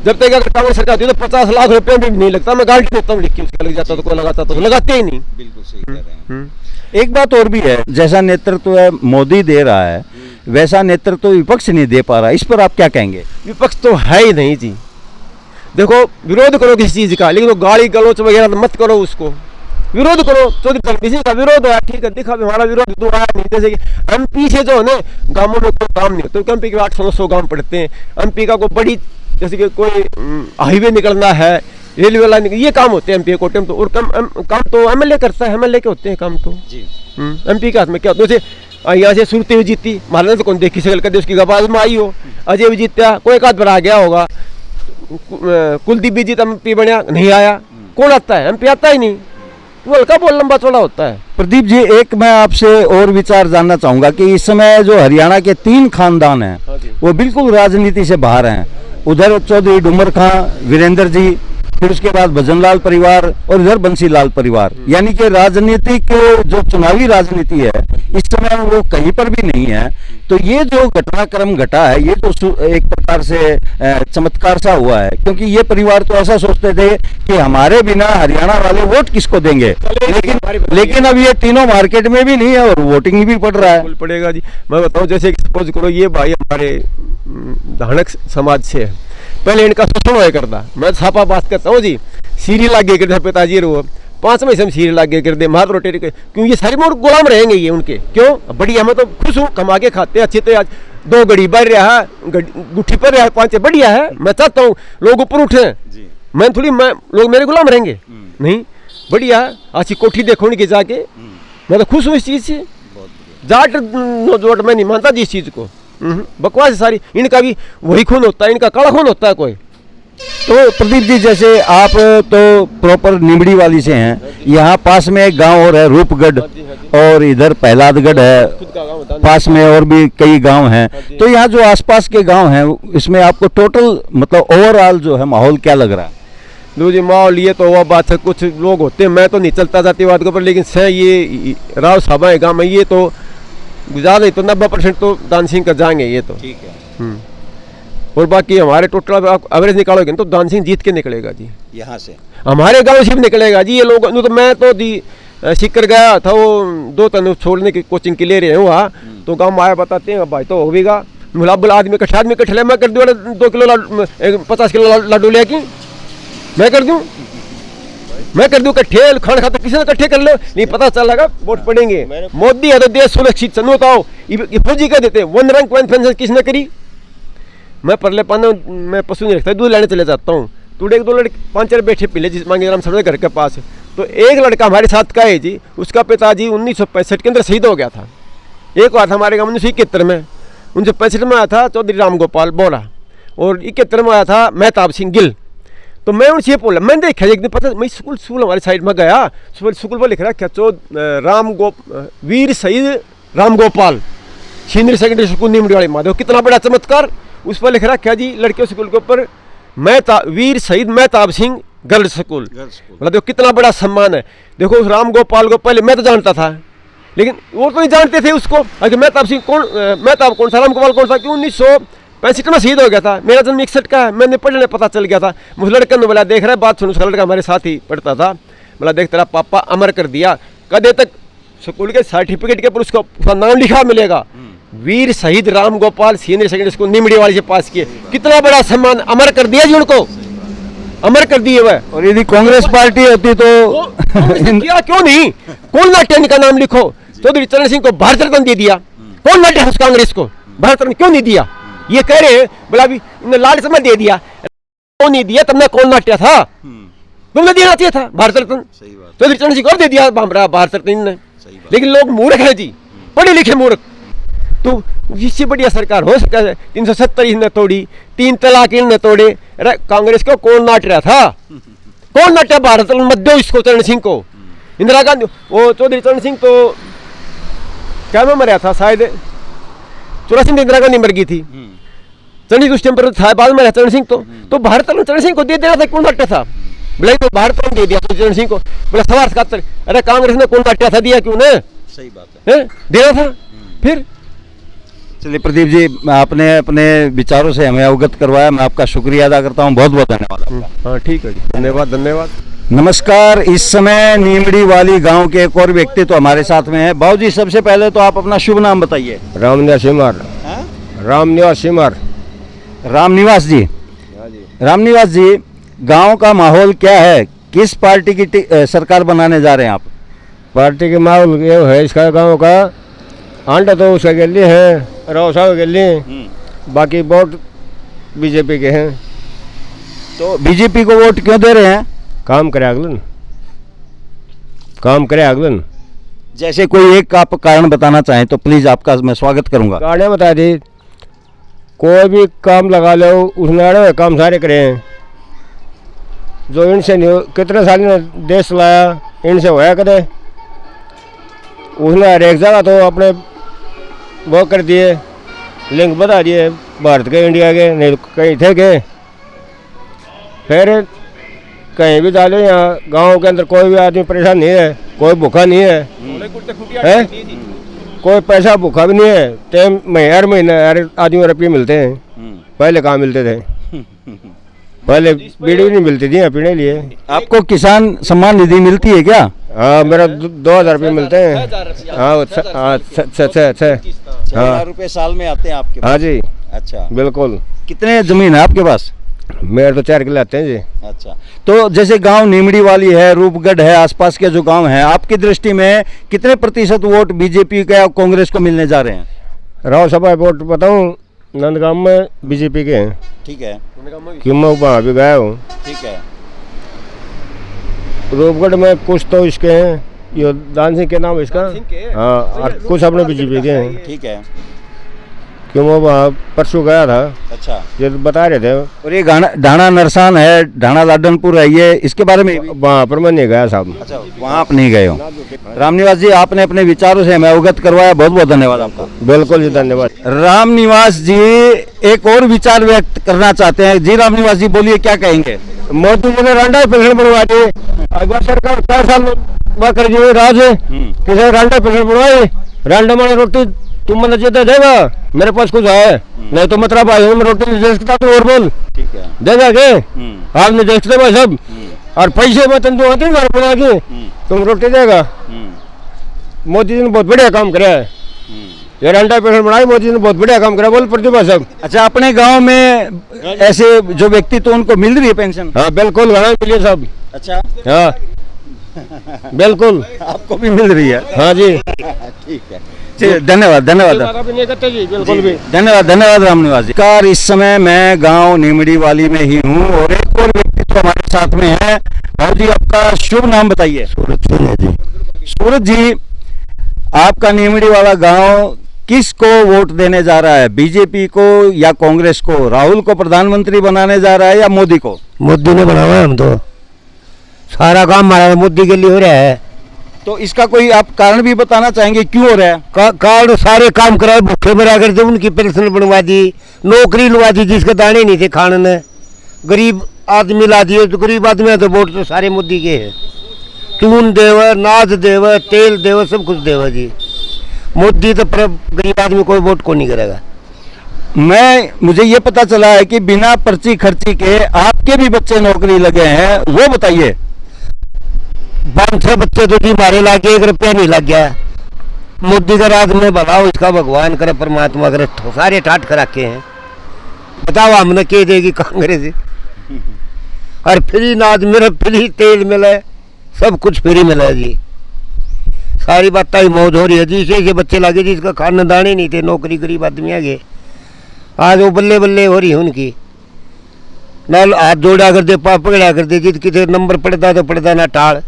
जब तक अगर कांग्रेस सरकार थी तो 50 लाख रुपए भी नहीं लगता, मैं गारंटी देता हूँ, लिख के उसका लग जाता तो कोई लगाता तो लगाते ही नहीं। बिल्कुल सही कह रहे हैं। एक बात और भी है, जैसा नेतृत्व है मोदी दे रहा है, वैसा नेतृत्व विपक्ष नहीं दे पा रहा, इस पर आप क्या कहेंगे? विपक्ष तो है ही नहीं जी। देखो, विरोध करो किसी चीज का, लेकिन वो गाली गलौच वगैरह मत करो, उसको विरोध करो। चौधरी किसी का विरोध है, ठीक है, दिखा हमारा विरोध तो आया नहीं। जैसे कि MP से जो है ना, गाँवों में कोई काम नहीं होता, तो MP के 800-900 गाँव पड़ते हैं, MP का कोई बड़ी जैसे कि कोई हाईवे निकलना है, रेलवे लाइन, ये काम होते हैं MP कोटे में। तो और काम तो MLA करता है, MLA के होते हैं काम तो जी। MP के हाथ में क्या होता है, जैसे यहाँ से सुरती हुई जीती, महाराज तो कौन देखी सकल कर, उसकी गवाज में आई हो, अजय भी जीता, कोई एक आध बार आ गया होगा, कुलदीप भी जीता MP बनया नहीं आया, कौन आता है, MP आता ही नहीं, वो हल्का बहुत लंबा चौड़ा होता है। प्रदीप जी, एक मैं आपसे और विचार जानना चाहूंगा कि इस समय जो हरियाणा के 3 खानदान हैं वो बिल्कुल राजनीति से बाहर हैं। उधर चौधरी डूमर खां वीरेंद्र जी, फिर उसके बाद भजनलाल परिवार और इधर बंसीलाल परिवार, यानी कि राजनीति के जो चुनावी राजनीति है इस समय वो कहीं पर भी नहीं है। तो ये जो घटनाक्रम घटा है, ये तो एक प्रकार से चमत्कार सा हुआ है, क्योंकि ये परिवार तो ऐसा सोचते थे कि हमारे बिना हरियाणा वाले वोट किसको देंगे, लेकिन अब ये तीनों मार्केट में भी नहीं है और वोटिंग भी पड़ रहा है। पड़ेगा जी। मैं बताऊँ, जैसे सपोज करो ये भाई हमारे धानक समाज से है, पहले इनका शोषण हुआ करता, मैं छापा बात करता हूँ जी, सीरी लागे कर पिताजी रो 5 महीने से सीरी लागे कर दे, मार रोटी क्यों, ये सारी मोर गुलाम रहेंगे ये उनके, क्यों बढ़िया। मैं तो खुश हूँ, कमा के खाते अच्छे, तो आज 2 घड़ी बढ़ रहा है, गुट्ठी पर रहा है, 5 बढ़िया है। मैं चाहता हूँ लोग ऊपर उठे, मैं थोड़ी लोग मेरे गुलाम रहेंगे नहीं, बढ़िया है। अच्छी कोठी देखो उनकी जाके, मैं तो खुश हूँ इस चीज़ से। जाट नोट मैं नहीं मानता जिस चीज़ को, बकवास है सारी। इनका भी वही खून होता है, इनका काला खून होता है कोई। तो प्रदीप जी, जैसे आप तो प्रॉपर निमड़ी वाली से हैं, यहाँ पास में एक गांव और है रूपगढ़, और इधर पहलादगढ़ है, पास में और भी कई गांव हैं। तो यहाँ जो आसपास के गांव हैं, इसमें आपको टोटल मतलब ओवरऑल जो है माहौल क्या लग रहा है? लो जी, माहौल ये तो हुआ बात है, कुछ लोग होते हैं, मैं तो नहीं चलता जातिवाद के ऊपर, लेकिन से ये राव साहब है गाँव में, ये तो ज़्यादा तो 90% तो दान सिंह का जाएंगे ये तो। ठीक है। और बाकी हमारे टोटल एवरेज निकालोगे तो दान सिंह जीत के निकलेगा जी, यहाँ से हमारे गांव से भी निकलेगा जी। ये लोग तो मैं तो जी सीकर गया था, वो 2 तन छोड़ने की कोचिंग के ले रहे हैं वहाँ, तो गाँव में आया बताते हैं भाई तो होगा मुलाबल आदमी कट्ठे ले, मैं कर दूँ 2 किलो 50 किलो लड्डू ले की मैं कर दूँ कट्ठे खाना खाता, किसी ने कट्ठे कर लो नहीं पता चल लगा वोट पड़ेंगे। मोदी है तो देश सुरक्षित चलो बताओ, ये फौजी कह देते 1 रैंक 1 पेंशन किसने करी। मैं परले पाना मैं पशु नहीं रखता, दूध लेने चले जाता हूँ, तो 1-2 लड़के 5-4 बैठे पीले जिस मांगे राम साहब घर के पास, तो एक लड़का हमारे साथ का है जी, उसका पिताजी 1965 के अंदर शहीद हो गया था। एक हुआ था हमारे गाँव में 1971 में, 1965 में आया था चौधरी राम गोपाल बोरा, और 71 में आया था महताब सिंह गिल। तो मैं उनसे ये बोला, मैंने देखा एक दिन पता मैं स्कूल हमारे साइड में गया, स्कूल पर लिख रहा क्या Veer Shaheed Ram Gopal senior secondary school Nimri Wali Madhav, कितना बड़ा चमत्कार। उस पर लिख रहा क्या जी लड़कियों स्कूल के ऊपर वीर शहीद महताब सिंह गर्ल्स स्कूल, मतलब देखो कितना बड़ा सम्मान है। देखो उस राम गोपाल को पहले मैं तो जानता था, लेकिन वो तो नहीं जानते थे उसको, अगर महताब सिंह कौन, महताब कौन सा, राम गोपाल कौन सा, क्यों 1965 में शहीद हो गया था। मेरा जन्म 61 का है, मैंने पढ़ने पता चल गया था। मुझे लड़के ने बोला देख रहा है बात सुनो, उसका लड़का हमारे साथ ही पढ़ता था, बोला देख तेरा पापा अमर कर दिया, कदे तक स्कूल के सर्टिफिकेट के पर उसका नाम लिखा मिलेगा, Veer Shaheed Ram Gopal senior secondary school Nimri Wali से पास किए, कितना बड़ा सम्मान अमर कर दिया जी उनको, अमर कर दिए वह। और यदि कांग्रेस पार्टी होती तो किया क्यों नहीं, कौन नाट्य इनका नाम लिखो, चौधरी चरण सिंह को भारत रत्न दे दिया, कौन नाट्य उस कांग्रेस को भारत रत्न क्यों नहीं दिया। ये कह रहे हैं बोला अभी लाल समझ दे दिया, क्यों नहीं दिया, तुमने कौन नाट्य था, तुमने देना चाहिए था भारत रत्न। चौधरी चरण सिंह को दे दिया भारत रत्न ने, लेकिन लोग मूर्ख है जी, पढ़े लिखे मूर्ख। तो इससे बढ़िया सरकार हो सकता है, 370 इनने तोड़ी, 3 तलाक इनने तोड़े, अरे कांग्रेस को कौन नाट रहा था, कौन नाट्या भारत रत्न मत दो इसको चरण सिंह को। इंदिरा गांधी वो चौधरी चरण सिंह तो क्या में मरा था शायद 84 में इंदिरा गांधी मर गई थी, चरण सिंह उस टाइम पर था, बाद में चरण सिंह तो भारत रत्न चरण सिंह को दे देना था, कौन नाट्य था बोला तो भारत रत्न दे दिया चरण सिंह को, बोला सवार खातर, अरे कांग्रेस ने कौन नाट्य था दिया क्यों ने, सही बात है देना था। फिर चलिए प्रदीप जी, आपने अपने विचारों से हमें अवगत करवाया, मैं आपका शुक्रिया अदा करता हूँ, बहुत बहुत धन्यवाद आपका। हाँ ठीक है जी, धन्यवाद धन्यवाद। नमस्कार, इस समय नीमड़ी वाली गांव के एक और व्यक्ति तो हमारे साथ में है। बाबू जी, सबसे पहले तो आप अपना शुभ नाम बताइए। रामनिवास सिमर। रामनिवास सिमर। रामनिवास जी, रामनिवास जी, गांव का माहौल क्या है, किस पार्टी की सरकार बनाने जा रहे हैं आप? पार्टी के माहौल ये है इसका गांव का, आंटा तो उसका के लिए है, राव साहब के लिए, बाकी वोट बीजेपी के हैं। तो बीजेपी को वोट क्यों दे रहे हैं? काम करे अगलन, काम करे अगलन। जैसे कोई एक आप कारण बताना चाहें तो प्लीज आपका मैं स्वागत करूंगा। कारण बता दी, कोई भी काम लगा लो उसने अड़े काम सारे करे हैं, जो इनसे नहीं कितने साल ने देश चलाया, इनसे होया करे, उसने हर एक जगह तो अपने वो कर दिए, लिंक बता दिए भारत के इंडिया के, नहीं कहीं थे के। फिर कहीं भी डालो, यहाँ गांव के अंदर कोई भी आदमी परेशान नहीं है, कोई भूखा नहीं है, कोई पैसा भूखा भी नहीं है, टाइम में हर महीने हर आदमी रुपये मिलते हैं, पहले कहाँ मिलते थे, पहले बीड़ी नहीं मिलती थी पीने लिए। आपको किसान सम्मान निधि मिलती है क्या? हाँ, मेरा 2000 रुपये मिलते हैं। हाँ, 6,000 रुपये साल में आते हैं आपके पास? हाँ जी, अच्छा, बिल्कुल। कितने जमीन है आपके पास? मेरे तो 4 किले आते हैं जी। अच्छा, तो जैसे गांव नीमड़ी वाली है, रूपगढ़ है, आसपास के जो गांव हैं, आपकी दृष्टि में कितने प्रतिशत वोट बीजेपी का या कांग्रेस को मिलने जा रहे हैं? राव सभा वोट बताऊँ, नंदगांव में बीजेपी के हैं। ठीक है, कि मैं वहाँ भी गया हूँ। ठीक है। रूपगढ़ में कुछ तो इसके हैं, ये दान सिंह के नाम है इसका। हाँ, और कुछ अपने बीजेपी के हैं। ठीक है। क्यों वो वहाँ परसों गया था। अच्छा। ये बता रहे थे। और ये ढाणा नरसान है, ढाणा लाडनपुर है, ये इसके बारे में वहाँ पर मैं नहीं गया साहब। अच्छा, वहाँ आप नहीं गए हो। रामनिवास जी, आपने अपने विचारों से हमें अवगत करवाया, बहुत बहुत धन्यवाद आपका। बिल्कुल जी, धन्यवाद। रामनिवास जी एक और विचार व्यक्त करना चाहते हैं। जी रामनिवास जी, बोलिए, क्या कहेंगे? मोदी जी ने रांडा पेंशन बनवा दी। अगला सरकार 4 साल कर दिए राज किसी रांडा पेंशन बनवाई। रांडा माने रोटी तुम मैंने जीता देगा, मेरे पास कुछ है नहीं तो मतलब भाई मैं रोटी नहीं दे सकता तो और बोल देगा के आप नहीं दे सकते भाई सब। और पैसे में तुम आते घर बना के तुम रोटी देगा। मोदी जी ने बहुत बढ़िया काम करा है। ये रांडा पेंशन बनाई, मोदी जी ने बहुत बढ़िया काम करा। बोल प्रतिभा सब। अच्छा, अपने गांव में ऐसे जो व्यक्ति तो उनको मिल रही है पेंशन? हाँ बिल्कुल, घना मिली सब। अच्छा। हाँ बिल्कुल, आपको भी मिल रही है? हाँ जी। ठीक है, धन्यवाद धन्यवाद बिल्कुल भी धन्यवाद रामनिवास जी। कार इस समय मैं गांव नीमड़ी वाली में ही हूं और एक और व्यक्ति तो हमारे साथ में है। भाई जी, आपका शुभ नाम बताइए। सूरज जी, आपका नीमड़ी वाला गांव किसको वोट देने जा रहा है? बीजेपी को या कांग्रेस को? राहुल को प्रधानमंत्री बनाने जा रहा है या मोदी को? मोदी ने बनाया है। हम तो सारा काम हमारा मोदी के लिए हो रहा है। तो इसका कोई आप कारण भी बताना चाहेंगे, क्यों हो रहा है? कारण सारे काम कराए, भूखे मरा करते, उनकी पेंशन बनवा दी, नौकरी लगा दी जिसके दाने नहीं थे खाने ने, गरीब आदमी ला दिए। तो गरीब आदमी है तो वोट तो सारे मोदी के हैं। चून देव, नाज देव, तेल देव, सब कुछ देव जी। मोदी तो पर गरीब आदमी कोई वोट को नहीं करेगा। मुझे ये पता चला है कि बिना पर्ची खर्ची के आपके भी बच्चे नौकरी लगे हैं, वो बताइए। 5-6 बच्चे तो जी मारे लागे, 1 रुपया नहीं लग गया। मोदी का राज में भलाओ, इसका भगवान करे, परमात्मा करे, सारे ठाट कर रखे हैं। बताओ हमने के देगी कांग्रेस? और फ्री नाज मिले, फ्री तेल मिले, सब कुछ फ्री मिला जी। सारी बात ही मौज हो रही है जी। इसे बच्चे लागे जिसका खाने दाने नहीं थे, नौकरी गरीब आदमी आ गए। आज वो बल्ले बल्ले हो रही है उनकी। ना हाथ जोड़ा कर दे, पाप पकड़ा कर दे, जित किसी नंबर पड़ता तो पड़ता ना टाल।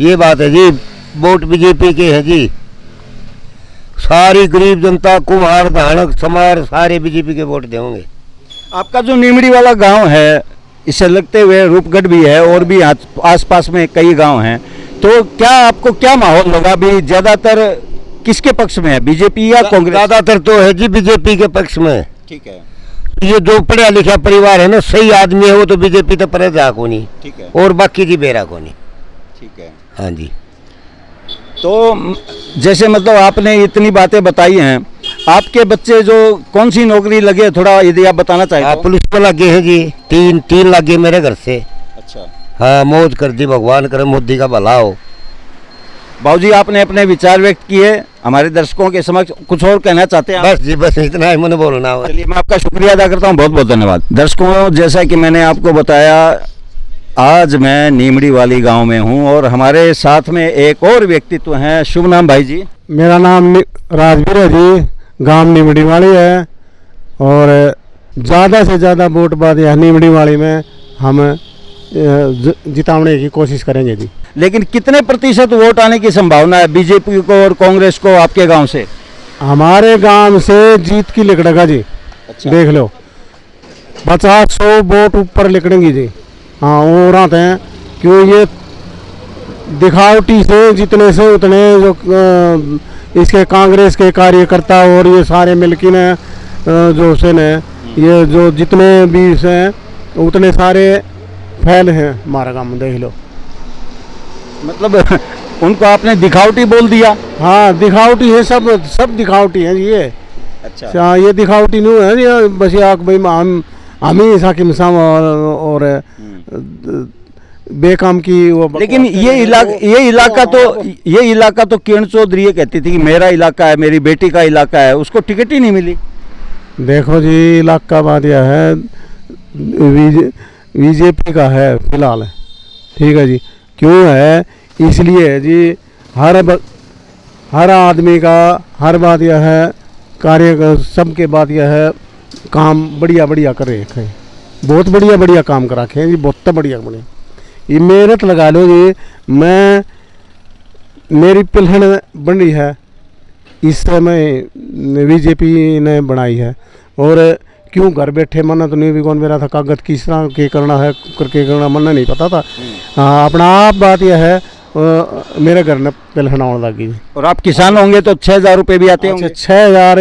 ये बात है जी। वोट बीजेपी के है जी। सारी गरीब जनता, कुम्हार, धानक, समार सारे बीजेपी के वोट देंगे। आपका जो नीमड़ी वाला गांव है, इसे लगते हुए रूपगढ़ भी है और भी आसपास में कई गांव हैं, तो क्या आपको क्या माहौल लगा? भी ज्यादातर किसके पक्ष में है, बीजेपी या कांग्रेस? ज्यादातर तो है जी बीजेपी के पक्ष में। ठीक है। ये जो पढ़ा लिखा परिवार है ना, सही आदमी है, वो तो बीजेपी तो पर जा को नहीं। ठीक है। और बाकी जी बेरा को नहीं। ठीक है। हाँ जी। तो जैसे मतलब आपने इतनी बातें बताई हैं, आपके बच्चे जो कौन सी नौकरी लगे, थोड़ा यदि आप बताना चाहें तो? पुलिस में लगे हैं जी। तीन लगे मेरे घर से। अच्छा। हाँ, मौज कर दी, भगवान करे मोदी का भला हो। बाबूजी, आपने अपने विचार व्यक्त किए, हमारे दर्शकों के समक्ष कुछ और कहना चाहते हैं? बस जी, बस इतना ही मैंने बोलना है। चलिए, मैं आपका शुक्रिया अदा करता हूँ, बहुत बहुत धन्यवाद। दर्शकों, जैसा कि मैंने आपको बताया, आज मैं नीमड़ी वाली गांव में हूं और हमारे साथ में एक और व्यक्तित्व हैं। शुभ नाम भाई जी? मेरा नाम राजवीर है जी, गांव नीमड़ी वाली है। और ज़्यादा से ज़्यादा वोट बाद यह नीमड़ी वाली में हम जिताने की कोशिश करेंगे जी। लेकिन कितने प्रतिशत वोट आने की संभावना है बीजेपी को और कांग्रेस को आपके गांव से? हमारे गांव से जीत की लिकड़ेगा जी। अच्छा। देख लो, 50-100 वोट ऊपर लिकड़ेंगी जी। हाँ, वो रहते हैं क्यों? ये दिखावटी से जितने से उतने जो इसके कांग्रेस के कार्यकर्ता और ये सारे मिलके ने जो से ने ये जो जितने भी हैं उतने सारे फैल हैं हमारा गाँव में। देख लो, मतलब उनको आपने दिखावटी बोल दिया? हाँ, दिखावटी है, सब दिखावटी है ये। अच्छा। ये दिखावटी नहीं है ये, बस ये भाई हम ही ऐसा कि मिसाम और बेकाम की वो। लेकिन ये इलाका तो किरण चौधरी ये कहती थी कि मेरा इलाका है, मेरी बेटी का इलाका है, उसको टिकट ही नहीं मिली। देखो जी, इलाका बात यह है, बीजेपी का है फिलहाल। ठीक है जी। क्यों है? इसलिए है जी, हर आदमी का हर बात यह है, कार्य सबके बात यह है, काम बढ़िया बढ़िया कर रखे हैं, बहुत बढ़िया काम कर रखे हैं जी, बहुत बढ़िया। ये मेहनत लगा लो जी। मैं मेरी पिलहन बन रही है, इस समय बीजेपी ने बनाई है। और क्यों घर बैठे मना तो नहीं भी कौन मेरा था कागज किस तरह के करना है करके करना मना नहीं पता था। हाँ, अपना आप बात यह है मेरे घर में पिलहन आने लगी। और आप किसान होंगे तो 6,000 रुपये भी आते होंगे? 6,000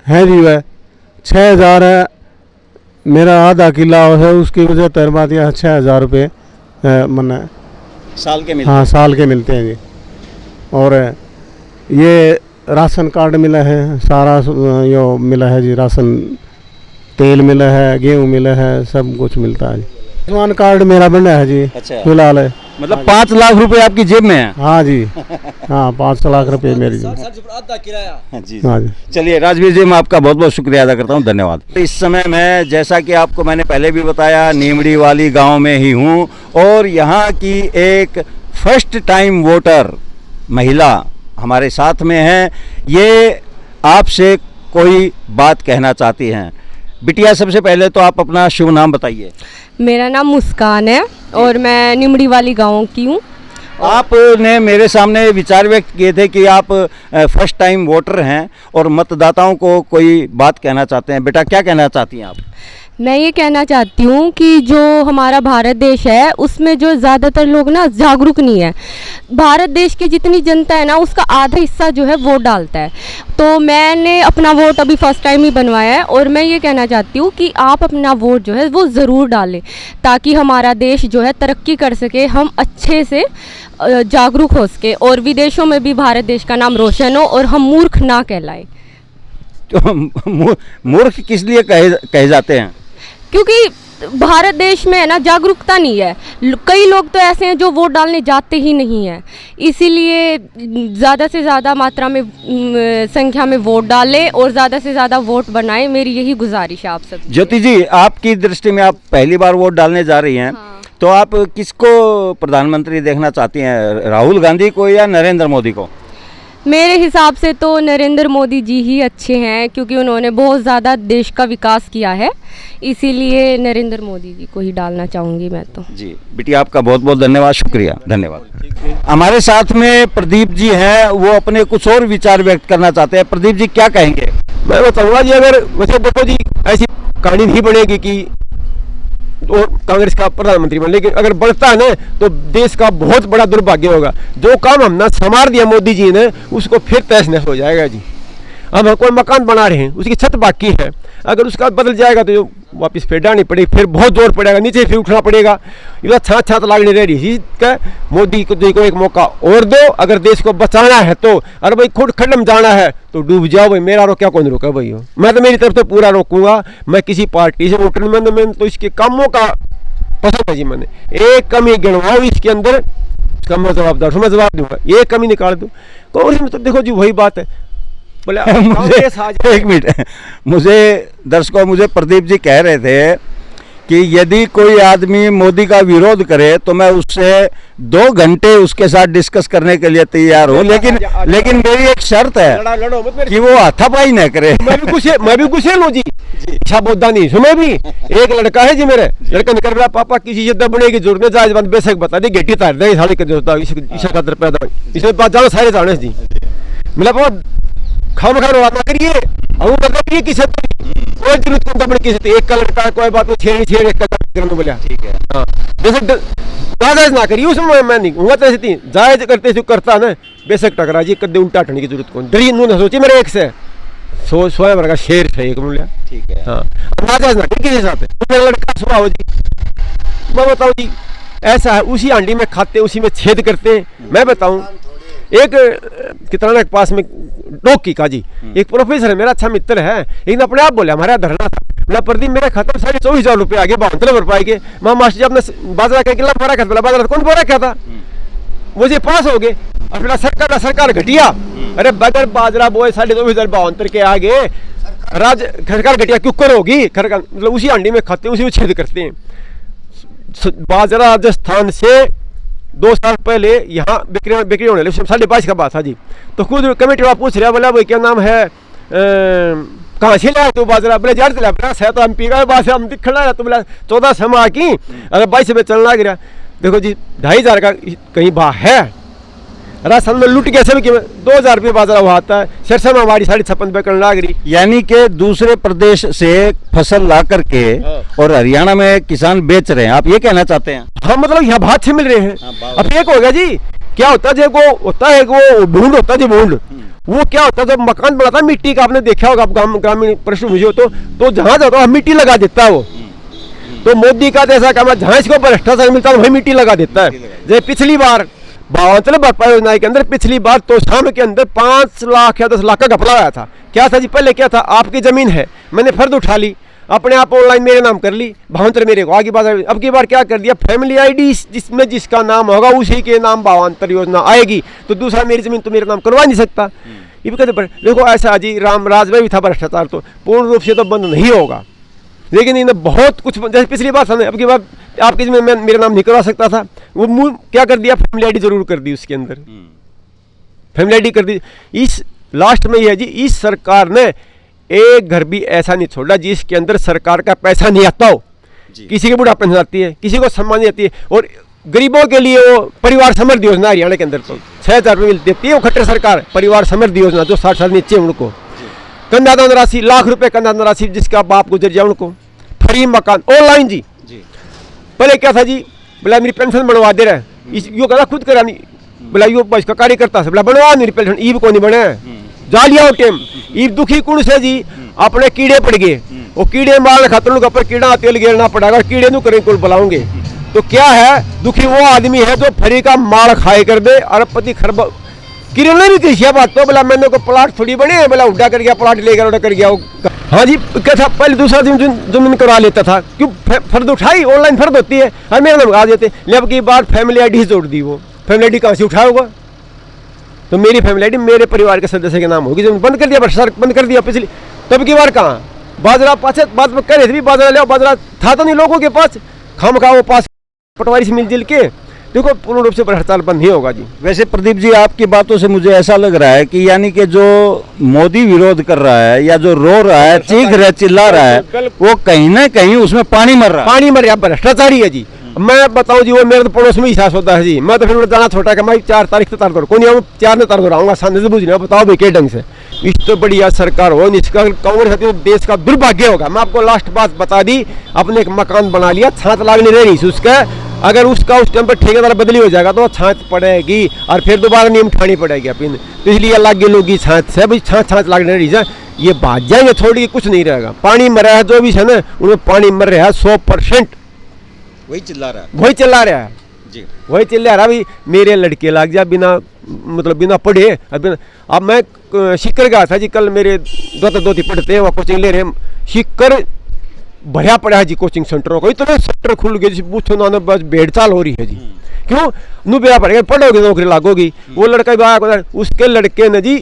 है जी, वह 6,000 है, मेरा आधा किला है, उसकी वजह तेरे बात यह 6,000 रुपये मना साल के मिलते? हाँ, साल के मिलते हैं जी। और ये राशन कार्ड मिला है, सारा यो मिला है जी, राशन तेल मिला है, गेहूँ मिला है, सब कुछ मिलता है जी। आयुष्मान कार्ड मेरा बना है जी। अच्छा। फिलहाल है, मतलब 5 लाख रुपए आपकी जेब में है? हाँ जी, हाँ 5 लाख रुपए मेरी जी। जी हाँ जी। चलिए राजवीर जी, मैं आपका बहुत बहुत शुक्रिया अदा करता हूँ, धन्यवाद। इस समय मैं, जैसा कि आपको मैंने पहले भी बताया, नीमड़ी वाली गांव में ही हूँ और यहाँ की एक फर्स्ट टाइम वोटर महिला हमारे साथ में है। ये आपसे कोई बात कहना चाहती हैं। बिटिया, सबसे पहले तो आप अपना शुभ नाम बताइए। मेरा नाम मुस्कान है और मैं निमड़ी वाली गांव की हूँ। आपने मेरे सामने विचार व्यक्त किए थे कि आप फर्स्ट टाइम वोटर हैं और मतदाताओं को कोई बात कहना चाहते हैं। बेटा, क्या कहना चाहती हैं आप? मैं ये कहना चाहती हूँ कि जो हमारा भारत देश है उसमें जो ज़्यादातर लोग ना जागरूक नहीं है। भारत देश की जितनी जनता है ना, उसका आधा हिस्सा जो है वोट डालता है। तो मैंने अपना वोट अभी फर्स्ट टाइम ही बनवाया है और मैं ये कहना चाहती हूँ कि आप अपना वोट जो है वो ज़रूर डालें, ताकि हमारा देश जो है तरक्की कर सके, हम अच्छे से जागरूक हो सके और विदेशों में भी भारत देश का नाम रोशन हो और हम मूर्ख ना कहलाए। तो मूर्ख किस लिए कहे जाते हैं? क्योंकि भारत देश में है ना जागरूकता नहीं है। कई लोग तो ऐसे हैं जो वोट डालने जाते ही नहीं हैं, इसीलिए ज़्यादा से ज़्यादा मात्रा में संख्या में वोट डालें और ज़्यादा से ज़्यादा वोट बनाएं। मेरी यही गुजारिश है आप सब। ज्योति जी, आपकी दृष्टि में आप पहली बार वोट डालने जा रही हैं। हाँ। तो आप किसको प्रधानमंत्री देखना चाहती हैं, राहुल गांधी को या नरेंद्र मोदी को? मेरे हिसाब से तो नरेंद्र मोदी जी ही अच्छे हैं, क्योंकि उन्होंने बहुत ज़्यादा देश का विकास किया है, इसीलिए नरेंद्र मोदी जी को ही डालना चाहूँगी मैं तो। जी बिटिया, आपका बहुत बहुत धन्यवाद, शुक्रिया, धन्यवाद। हमारे साथ में प्रदीप जी हैं, वो अपने कुछ और विचार व्यक्त करना चाहते हैं। प्रदीप जी, क्या कहेंगे? मैं बताऊँगा जी, अगर वैसे देखो जी, ऐसी कहानी नहीं बनेगी कि और कांग्रेस का प्रधानमंत्री बने, लेकिन अगर बढ़ता है ना तो देश का बहुत बड़ा दुर्भाग्य होगा। जो काम हमने संवार दिया मोदी जी ने, उसको फिर तहस नहस हो जाएगा जी। हम कोई मकान बना रहे हैं, उसकी छत बाकी है, अगर उसका बदल जाएगा तो जो वापस फिर डालनी पड़ेगी, फिर बहुत जोर पड़ेगा, नीचे फिर उठना पड़ेगा। ये छात छात लागने रह रही है। मोदी को एक मौका और दो, अगर देश को बचाना है तो। अरे भाई खुद खड्ड में जाना है तो डूब जाओ भाई, मेरा रोक क्या कौन रोका भाई हो। मैं तो मेरी तरफ से पूरा रोकूंगा। मैं किसी पार्टी से वोटर नहीं, मैंने तो इसके कामों का पसंद है जी। मैंने एक कमी गिनवाओ इसके अंदर, उसका मैं जवाबदार हूँ, मैं जवाब दूंगा, ये कमी निकाल दूँ। कांग्रेस में तो देखो जी वही बात है। मुझे एक मिनट, मुझे प्रदीप जी कह रहे थे कि यदि कोई आदमी मोदी का विरोध करे तो मैं उससे 2 घंटे उसके साथ डिस्कस करने के लिए तैयार हूँ, लेकिन मेरी एक शर्त है कि वो हाथापाई न करे। मैं भी गुस्से लूँ जी, अच्छा बोलता नहीं। सुनो भी, एक लड़का है जी, मेरे लड़का निकल रहा, पापा किसी से दबने की जरूरत नहीं, जायज बेशक बता दी, गेटी तार दे साड़ी का पैदा इसमें बात जानो सारे जाने जी। मिला खाम खा ना करिए, और वो किसी कोई जरूरत नहीं दबने किसी, एक का लड़का कोई बात नहीं, छेड़ एक का बोलिया, ठीक है। हाँ, जैसे जायज ना करिए, उसमें मैं नहीं कहूँगा तो ऐसी जायज करते जो करता ना, बेशक टकरा जी, कदे उल्टा हटने की जरूरत कौन। डरी नू ना सोची मेरे एक से स्वयं का शेर है एक बोलिया, ठीक है। हाँ, नाजायज ना किसी साथ मेरा लड़का सुबह हो जी। मैं बताऊँ जी, ऐसा है, उसी हांडी में खाते उसी में छेद करते हैं। मैं बताऊँ, एक कितना के पास में डोकी का जी एक प्रोफेसर है, मेरा अच्छा मित्र है, लेकिन अपने आप बोले हमारा धरना था, मेरा प्रदीप मेरे खाते में 24,000 रुपये आगे 72 रुपये के। मैं मास्टर जी अपने बाजरा का किला भरा खाता, बाजरा कौन भरा क्या था, मुझे पास हो गए। और फिर सरकार घटिया, अरे बगैर बाजरा बोए 24,072 के आगे सरकार घटिया क्यों करोगी। मतलब उसी हांडी में खाते उसी में छेद करते हैं। बाजरा राजस्थान से 2 साल पहले यहाँ बिक्री होने लगी, 22.5 का बात था जी। तो खुद कमेटी वाला पूछ रहा, बोला भाई क्या नाम है, कहाँ से लाया तू बाजरा, बोले जार चला है तो हम पी गए बात हम दिखना है, तो बोला 14 समा की, अगर 22 में चलना लग रहा। देखो जी 2,500 का कहीं भाव है, राजस्थान में लूट कैसे भी 2000 रुपये बाजार हुआ आता है, सरसों में हमारी 56 रुपये करने लग रही। यानी कि दूसरे प्रदेश से फसल ला करके और हरियाणा में किसान बेच रहे हैं, आप ये कहना चाहते हैं? हाँ, मतलब यहाँ भाव अच्छे मिल रहे हैं। अब एक हो गया जी, क्या होता है जब वो होता है वो भूंड होता है, जो भूंड वो क्या होता है, जब मकान बनाता है मिट्टी का, आपने देखा होगा ग्रामीण पृष्ठभूमि हो तो जहाँ जाता है मिट्टी लगा देता है वो। तो मोदी का जैसा काम है, जहाँ इसको भ्रष्टाचार मिलता है वही मिट्टी लगा देता है। जैसे पिछली बार भावांचल भरपाई योजना के अंदर पिछली बार तो शाम के अंदर 5 लाख या 10 लाख का घपला आया था। क्या था जी, पहले क्या था, आपकी जमीन है, मैंने फर्द उठा ली, अपने आप ऑनलाइन मेरे नाम कर ली, भावांतर मेरे को आगे बात। अब की बार क्या कर दिया, फैमिली आईडी जिसमें जिसका नाम होगा उसी के नाम भावांतर योजना आएगी, तो दूसरा मेरी जमीन तो मेरे नाम करवा नहीं सकता। ये भी कहते देखो ऐसा जी, राम राज में भी था भ्रष्टाचार, तो पूर्ण रूप से तो बंद नहीं होगा, लेकिन इन्हें बहुत कुछ, जैसे पिछली बार सामने, अब की बार आपकी जमीन में मेरा नाम नहीं करवा सकता था, वो क्या कर दिया, फैमिली आईडी जरूर कर दी उसके अंदर, फैमिली आईडी कर दी। इस लास्ट में ये है जी, इस सरकार ने एक घर भी ऐसा नहीं छोड़ा जिसके अंदर सरकार का पैसा नहीं आता हो। किसी के बुढ़ापे पेंशन आती है, किसी को सम्मान नहीं आती है, और गरीबों के लिए वो परिवार समृद्धि योजना हरियाणा के अंदर तो 6000 रुपये देती है वो खट्टर सरकार, परिवार समृद्धि योजना, जो 60 साल नीचे उनको कन्यादान राशि, लाख रुपए कन्यादान राशि, जिसका बाप गुजर जाए उनको फ्री मकान ऑनलाइन जी। पहले क्या था जी, बोला मेरी पेंशन बनवा दे रहा है, यो कहता खुद करा नहीं, बोला यो इसका कार्यकर्ता से बोला बनवा मेरी पेंशन, ईब को नहीं बने जालिया टेम ईब दुखी कुण से जी, अपने कीड़े पड़ गए, वो कीड़े मारने खातर उनके ऊपर कीड़ा तेल गिरना पड़ेगा, कीड़े नु करें कुल बुलाओगे। तो क्या है, दुखी वो आदमी है जो फ्री का माल खाए कर दे, अरबपति खरब किरण ने भी कृषि बात तो बोला मैंने को प्लाट थोड़ी बने, बोला उड़ा कर गया प्लाट लेकर उड़ा कर गया। हाँ जी, क्या था, पहले दूसरा जमीन करवा लेता था, क्यों फर्द उठाई, ऑनलाइन फर्द होती है, हर मेरे नाम लगा देते। अब की बार फैमिली आईडी जोड़ दी, वो फैमिली आईडी कहाँ से उठाया, तो मेरी फैमिली आईडी मेरे परिवार के सदस्य के नाम होगी, जब बंद कर दिया, भ्रष्टाचार बंद कर दिया पिछली। तब की बार कहाँ बाजरा, पास बात में कह रहे थे बाजरा ले, बाजरा था तो नहीं लोगों के पास, खाम खा वो पास पटवारी से मिलजुल के, देखो पूर्ण रूप से भ्रष्टाचार बंद नहीं होगा जी। वैसे प्रदीप जी, आपकी बातों से मुझे ऐसा लग रहा है कि यानी कि जो मोदी विरोध कर रहा है या जो रो रहा है, चीख रहा है, चिल्ला रहा है, वो कहीं ना कहीं उसमें पानी मर रहा है, पानी मर रहा है, भ्रष्टाचार ही है जी। मैं बताऊं जी, वो मेरे तो पड़ोस में ही सास होता है जी, मैं तो फिर जाना छोटा कि मैं 4 तारीख से तार कौन आऊँ, 4 तार को आऊँगा सामने से बुझना, बताओ भाई के ढंग से। इस तो बढ़िया सरकार हो, इसका कांग्रेस है तो देश का दुर्भाग्य होगा। मैं आपको लास्ट बात बता दी, अपने एक मकान बना लिया, छात लागने रह रही उसका, अगर उसका उस टाइम पर ठेकेदार बदली हो जाएगा तो छात पड़ेगी और फिर दोबारा नियम उठानी पड़ेगी अपनी, तो इसलिए अलग लोगी छात से, भाई छात लागने रही है, ये भाग जाएंगे, छोड़ के कुछ नहीं रहेगा। पानी मर रहा है जो भी है ना, उनमें पानी मर रहा है 100%, वही चिल्ला रहा है, वही चिल्ला रहा है जी, वही चिल्ला रहा। भाई मेरे लड़के लग जा बिना मतलब बिना पढ़े। अब मैं शिक्कर गया था जी, कल मेरे दो पढ़ते हैं, वहाँ कोचिंग ले रहे हैं, शिक्कर भया पड़ा है जी कोचिंग सेंटरों को, इतने सेंटर खुल गए जी, पूछो ना, बस भेड़ चाल हो रही है जी। क्यों नु बेड़ा पड़ेगा, पढ़ोगे नौकरी लागोगी। वो लड़का उसके लड़के ने जी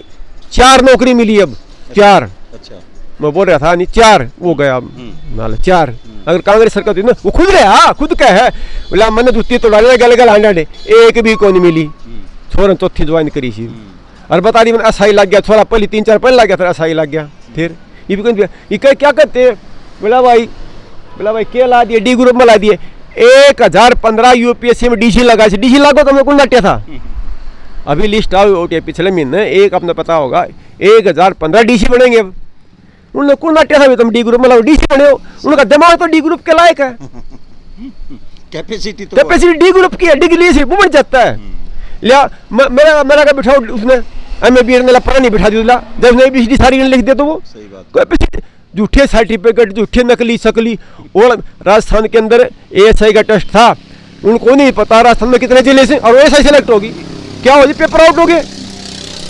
4 नौकरी मिली, अब 4। अच्छा, मैं बोल रहा था नहीं 4 वो गया नाले 4। अगर कांग्रेस सरकार ना वो खुद रहा, खुद का है, बोला मैंने जुत्ती तो डाले गल गल हांडे, एक भी को नहीं मिली, छोरन चौथी ज्वाइन करी सी। और बता दी मैंने असाई लग गया, छोरा पहले 3-4 पहले लग गया था, असाई लग गया। फिर ये क्या करते, बोला भाई क्या ला दिए, डी ग्रुप में ला दिए, 1015 यूपीएससी में डीसी लगा, डीसी लागो तो मैं कौन लट्या था। अभी लिस्ट आओ पिछले महीने, एक अपने पता होगा 1015 डीसी बनेंगे। अब उन्होंने कौन लट्या था, तुम डी ग्रुप में लाओ डीसी बने हो, उनका दिमाग तो डी ग्रुप के लायक है, कैपेसिटी डी ग्रुप की है, डिग्री से वो बन जाता है। लिया मेरा का बिठाओ, उसने MA BEd पढ़ा नहीं बिठा दिया, जब नहीं BCD सारी लिख दे तो वो सही बात, झूठे सर्टिफिकेट, झूठे नकली सकली। और राजस्थान के अंदर ASI का टेस्ट था, उनको नहीं पता राजस्थान में कितने जिले से, और ASI सेलेक्ट होगी, क्या होगी, पेपर आउट हो गए।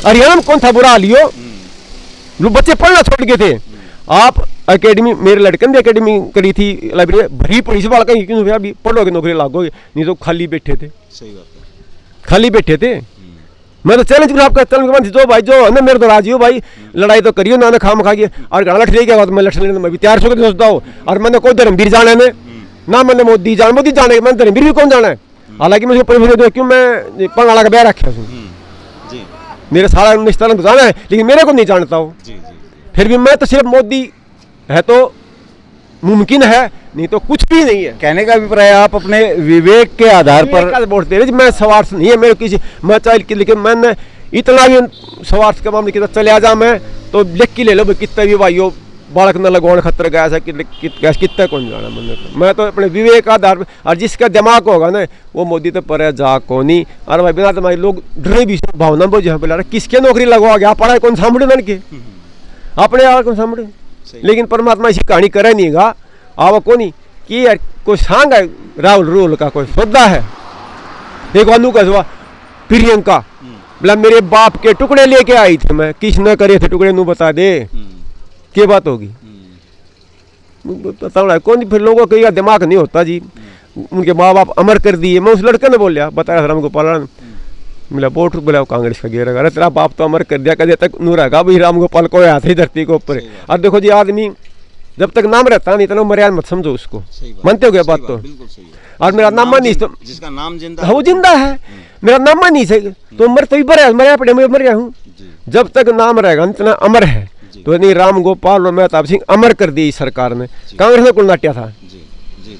हरियाणा में कौन था बुरा हाल, जो बच्चे पढ़ना छोड़ गए थे। आप अकेडमी, मेरे लड़के ने अकेडमी करी थी, लाइब्रेरी भरी पड़ी से बालक, क्यों अभी पढ़ोगे नौकरी लागोगे, नहीं तो खाली बैठे थे। सही बात है, खाली बैठे थे। मैं तो चैलेंज आपका चैलेंज जो भाई जो है ना, मेरे तो राजी हो भाई, लड़ाई तो करियो ना खाम खा गया, और गाना लठ गया तो मैं लठ लेने में भी तैयार होकर सोचता हूँ। और मैंने कोई धर्मवीर जाना है ना, मैंने मोदी जाना है, मैंने धर्मवीर भी कौन जाना है। हालांकि मुझे परिवार क्यों, मैं पंगाला का ब्याह रखा जी, मेरे सारा निस्तारण तो जाना है, लेकिन मेरे को नहीं जानता हूँ। फिर भी मैं तो सिर्फ मोदी है तो मुमकिन है, नहीं तो कुछ भी नहीं है। कहने का अभिप्राय आप अपने विवेक के आधार पर वोट दे रहे। मैं स्वार्थ नहीं है मेरे किसी, मैं चाहे लेकिन मैंने इतना भी स्वार्थ के मामले कितना चले आ जा मैं तो लिख के ले लो कितने भी भाइयों बालक न लगवाने खतर गया ऐसा कितना कौन जाना मैं तो अपने विवेक आधार पर। और जिसका दिमाग होगा ना वो मोदी तो पर जा को नहीं। और भाई बिना तुम्हारे लोग डरे भी भावना बोझ बोला किसके नौकरी लगवा गया पढ़ाई कौन सामने न के अपने आप कौन सामने। लेकिन परमात्मा इसी कहानी करे नहीं गा आवा को नहीं कि यार कोई सांग है राहुल रूल का कोई सौदा है। एक वालू का प्रियंका बोला मेरे बाप के टुकड़े लेके आई थे मैं किसने करे थे टुकड़े नू बता दे क्या बात होगी। बताओ कौन फिर लोगों का दिमाग नहीं होता जी। उनके माँ बाप अमर कर दिए। मैं उस लड़के ने बोलिया बताया राम गोपाल बोला वोट बोला कांग्रेस का गिर अरे तेरा बाप तो अमर कर दिया कदे तक नू रहेगा भाई राम गोपाल को हाथ ही धरती के ऊपर। और देखो जी आदमी जब तक नाम रहता नहीं इतना मर्यादा मत समझो उसको। मानते हो गया बात तो। और मेरा नाम नहीं तो जिसका नाम जिंदा वो जिंदा है मेरा नाम नहीं सही तो मर तो मर पड़े मैं मर गया हूँ। जब तक नाम रहेगा इतना अमर है तो नहीं राम गोपाल और मेहताब सिंह अमर कर दी सरकार ने। कांग्रेस ने कौन नाट्या था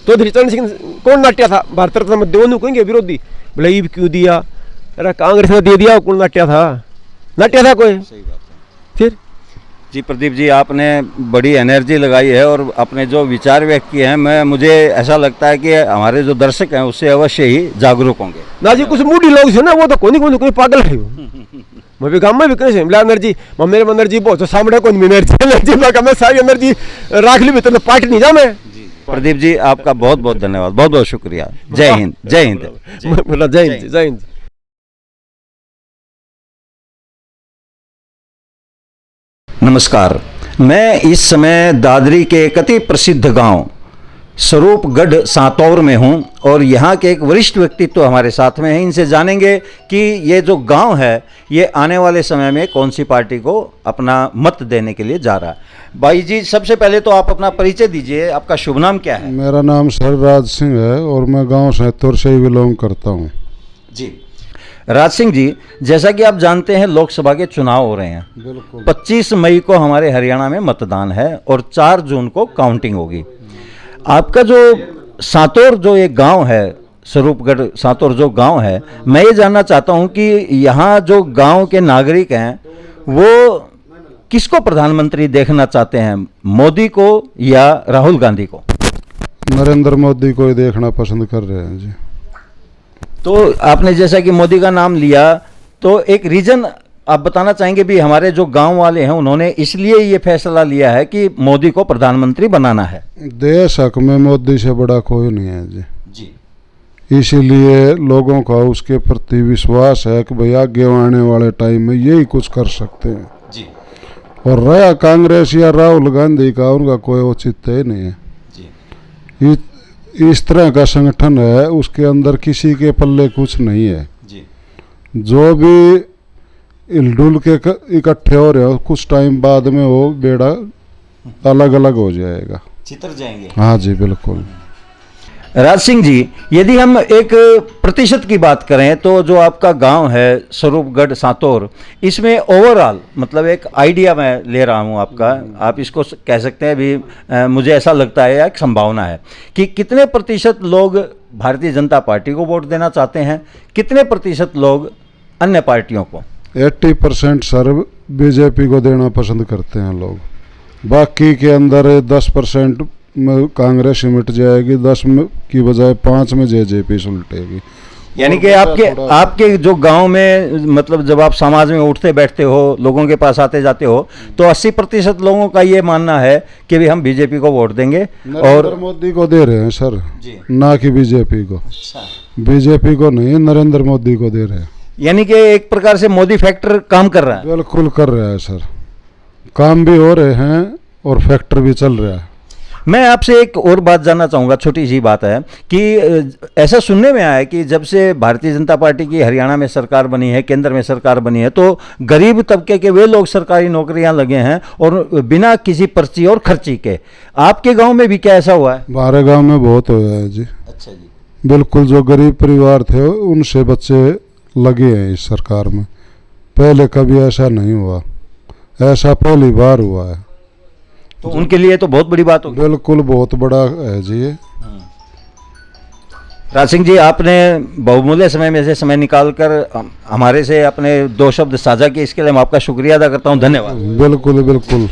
तो धीरचंद सिंह कौन नाट्या था भारत रत्न में दोनों कहेंगे विरोधी बोले ईब क्यों दिया अरे कांग्रेस ने दे दिया कौन नाट्या था कोई। फिर जी प्रदीप जी आपने बड़ी एनर्जी लगाई है और अपने जो विचार व्यक्त किए हैं मुझे ऐसा लगता है कि हमारे जो दर्शक हैं उससे अवश्य ही जागरूक होंगे ना जी। कुछ मूडी लोग थे ना वो तो कोई पागल है वो। मैं भी गाँव में भी कैसे मिला एनर्जी मेरे में एनर्जी बहुत सामने कौन एनर्जी मैं सारी एनर्जी राख ली भीतर पार्टी नहीं जा मैं। प्रदीप जी आपका बहुत बहुत धन्यवाद बहुत बहुत शुक्रिया। जय हिंद जय हिंद जय हिंद जय हिंद। नमस्कार मैं इस समय दादरी के एक अति प्रसिद्ध गांव स्वरूपगढ़ सांतौर में हूं और यहां के एक वरिष्ठ व्यक्तित्व हमारे साथ में हैं। इनसे जानेंगे कि ये जो गांव है ये आने वाले समय में कौन सी पार्टी को अपना मत देने के लिए जा रहा है। भाई जी सबसे पहले तो आप अपना परिचय दीजिए आपका शुभ नाम क्या है। मेरा नाम सरराज सिंह है और मैं गांव सैतौर से ही बिलोंग करता हूं। जी राज सिंह जी जैसा कि आप जानते हैं लोकसभा के चुनाव हो रहे हैं। बिल्कुल 25 मई को हमारे हरियाणा में मतदान है और 4 जून को काउंटिंग होगी। आपका जो सांतौर जो एक गांव है स्वरूपगढ़ सांतौर जो गांव है मैं ये जानना चाहता हूं कि यहाँ जो गांव के नागरिक हैं वो किसको प्रधानमंत्री देखना चाहते हैं मोदी को या राहुल गांधी को। नरेंद्र मोदी को ही देखना पसंद कर रहे हैं जी। तो आपने जैसा कि मोदी का नाम लिया तो एक रीजन आप बताना चाहेंगे भी हमारे जो गांव वाले हैं उन्होंने इसलिए ये फैसला लिया है कि मोदी को प्रधानमंत्री बनाना है। देश हक में मोदी से बड़ा कोई नहीं है जी। इसीलिए लोगों का उसके प्रति विश्वास है कि भाई आगे आने वाले टाइम में यही कुछ कर सकते हैं जी। और रहा कांग्रेस या राहुल गांधी का उनका कोई औचित्य ही नहीं है जी। इस तरह का संगठन है उसके अंदर किसी के पल्ले कुछ नहीं है जी। जो भी इलडुल के इकट्ठे हो रहे हो कुछ टाइम बाद में वो बेड़ा अलग अलग हो जाएगा चितर जाएंगे। हाँ जी बिल्कुल। राज सिंह जी यदि हम एक प्रतिशत की बात करें तो जो आपका गांव है स्वरूपगढ़ सांतौर इसमें ओवरऑल मतलब एक आइडिया मैं ले रहा हूं आपका आप इसको कह सकते हैं भी मुझे ऐसा लगता है एक संभावना है कि कितने प्रतिशत लोग भारतीय जनता पार्टी को वोट देना चाहते हैं कितने प्रतिशत लोग अन्य पार्टियों को। 80% सर बीजेपी को देना पसंद करते हैं लोग। बाकी के अंदर 10% में कांग्रेस सिमट जाएगी 10 की बजाय 5 में जेजेपी सुलटेगी। यानी कि आपके जो गांव में मतलब जब आप समाज में उठते बैठते हो लोगों के पास आते जाते हो तो 80% लोगों का ये मानना है कि भी हम बीजेपी को वोट देंगे और मोदी को दे रहे हैं सर ना कि बीजेपी को। बीजेपी को नहीं नरेंद्र मोदी को दे रहे हैं। यानी कि एक प्रकार से मोदी फैक्टर काम कर रहा है। बिल्कुल कर रहा है सर काम भी हो रहे हैं और फैक्टर भी चल रहा है। मैं आपसे एक और बात जानना चाहूँगा छोटी सी बात है कि ऐसा सुनने में आया है कि जब से भारतीय जनता पार्टी की हरियाणा में सरकार बनी है केंद्र में सरकार बनी है तो गरीब तबके के वे लोग सरकारी नौकरियां लगे हैं और बिना किसी पर्ची और खर्ची के। आपके गांव में भी क्या ऐसा हुआ है। हमारे गांव में बहुत हुआ है जी। अच्छा जी। बिल्कुल जो गरीब परिवार थे उनसे बच्चे लगे हैं इस सरकार में। पहले कभी ऐसा नहीं हुआ ऐसा पहली बार हुआ है तो उनके लिए तो बहुत बड़ी बात होगी। बिल्कुल बहुत बड़ा है जी ये। राज सिंह जी, आपने बहुमूल्य समय में से समय निकालकर हमारे से अपने दो शब्द साझा किए, इसके लिए मैं आपका शुक्रिया अदा करता हूँ। धन्यवाद। बिल्कुल बिल्कुल।